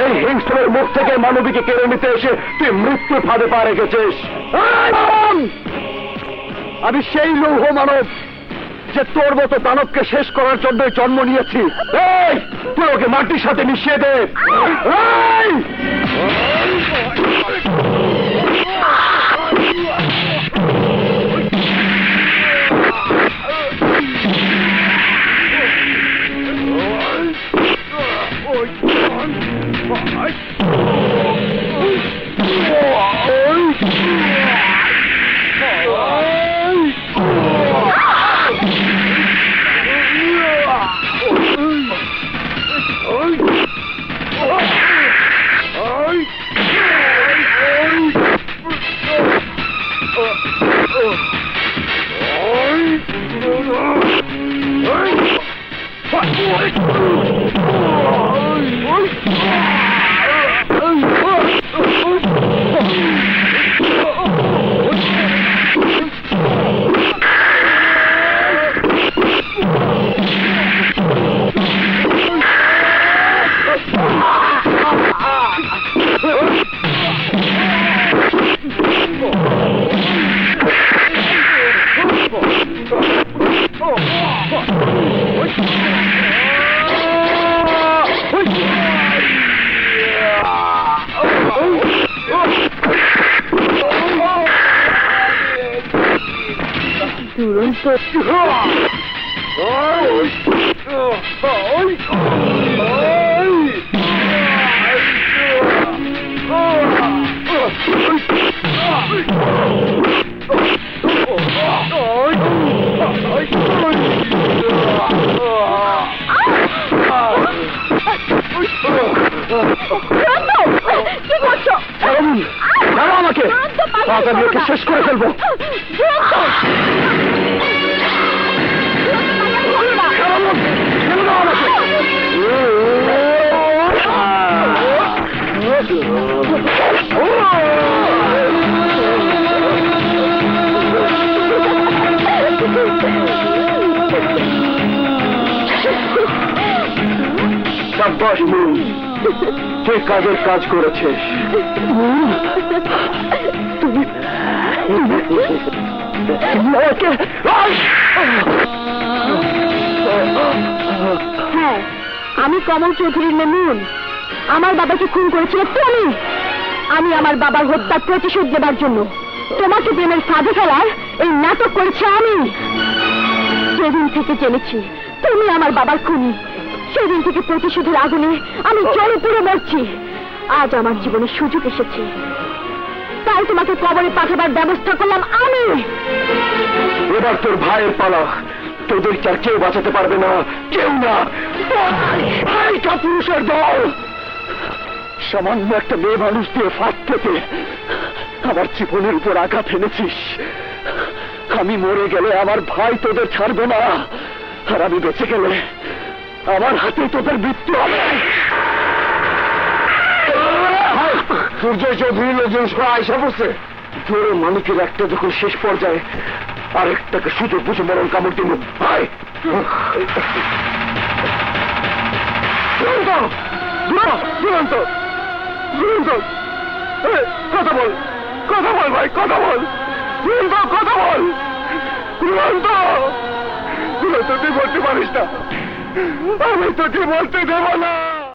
এই হিংস্রের মুখ থেকে মানবীকে কেড়ে নিতে এসে তুই মৃত্যু ফাঁদে পা রেখেছিস। আমি সেই লৌহ মানব যে তোর মতো দানবকে শেষ করার জন্য জন্ম নিয়েছি। এই তুই ওকে মাটির সাথে মিশিয়ে দে। আমাকে শেষ করে ফেলবো। সাব্বাস নুন, তুই কাজের কাজ করেছিস। হ্যাঁ, আমি কমল চৌধুরীর নুন। আমার বাবাকে খুন করেছিল তুমি। আমি আমার বাবার হত্যার প্রতিশোধ দেবার জন্য তোমাকে প্রেমের ফাঁদে ফেলার এই নাটক করেছি আমি। যেদিন থেকে জেনেছি তুমি আমার বাবার খুনি, সেদিন থেকে প্রতিশোধের আগুনে আমি জ্বলে পুড়ে মরছি। আজ আমার জীবনে সুযোগ এসেছে, তাই তোমাকে কবরে পাঠাবার ব্যবস্থা করলাম আমি। এবার তোর ভাইয়ের পালা, তোদের চার কেউ বাঁচাতে পারবে না, কেউ না। পুরুষের দল সামান্য একটা মেয়ে মানুষ দিয়ে ফাঁদ থেকে আমার জীবনের উপর আঘাত এনেছিস। আমি মরে গেলে আমার ভাই তোদের ছাড়বে না, আর আমি বেঁচে গেলে আমার হাতে তোদের মৃত্যু হবে। সূর্য চৌধুরী লোকজন সবাই আয়সা বসে জোরে মানিকের একটা যখন শেষ পর্যায়ে আরেকটাকে সুযোগ বুঝে মরণ কামড় দিল। কথা বল, কথা বল ভাই, কথা বল, কথা বল। দুরন্ত, তুই বলতে পারিস না, আমি তোকে বলতে দেব না।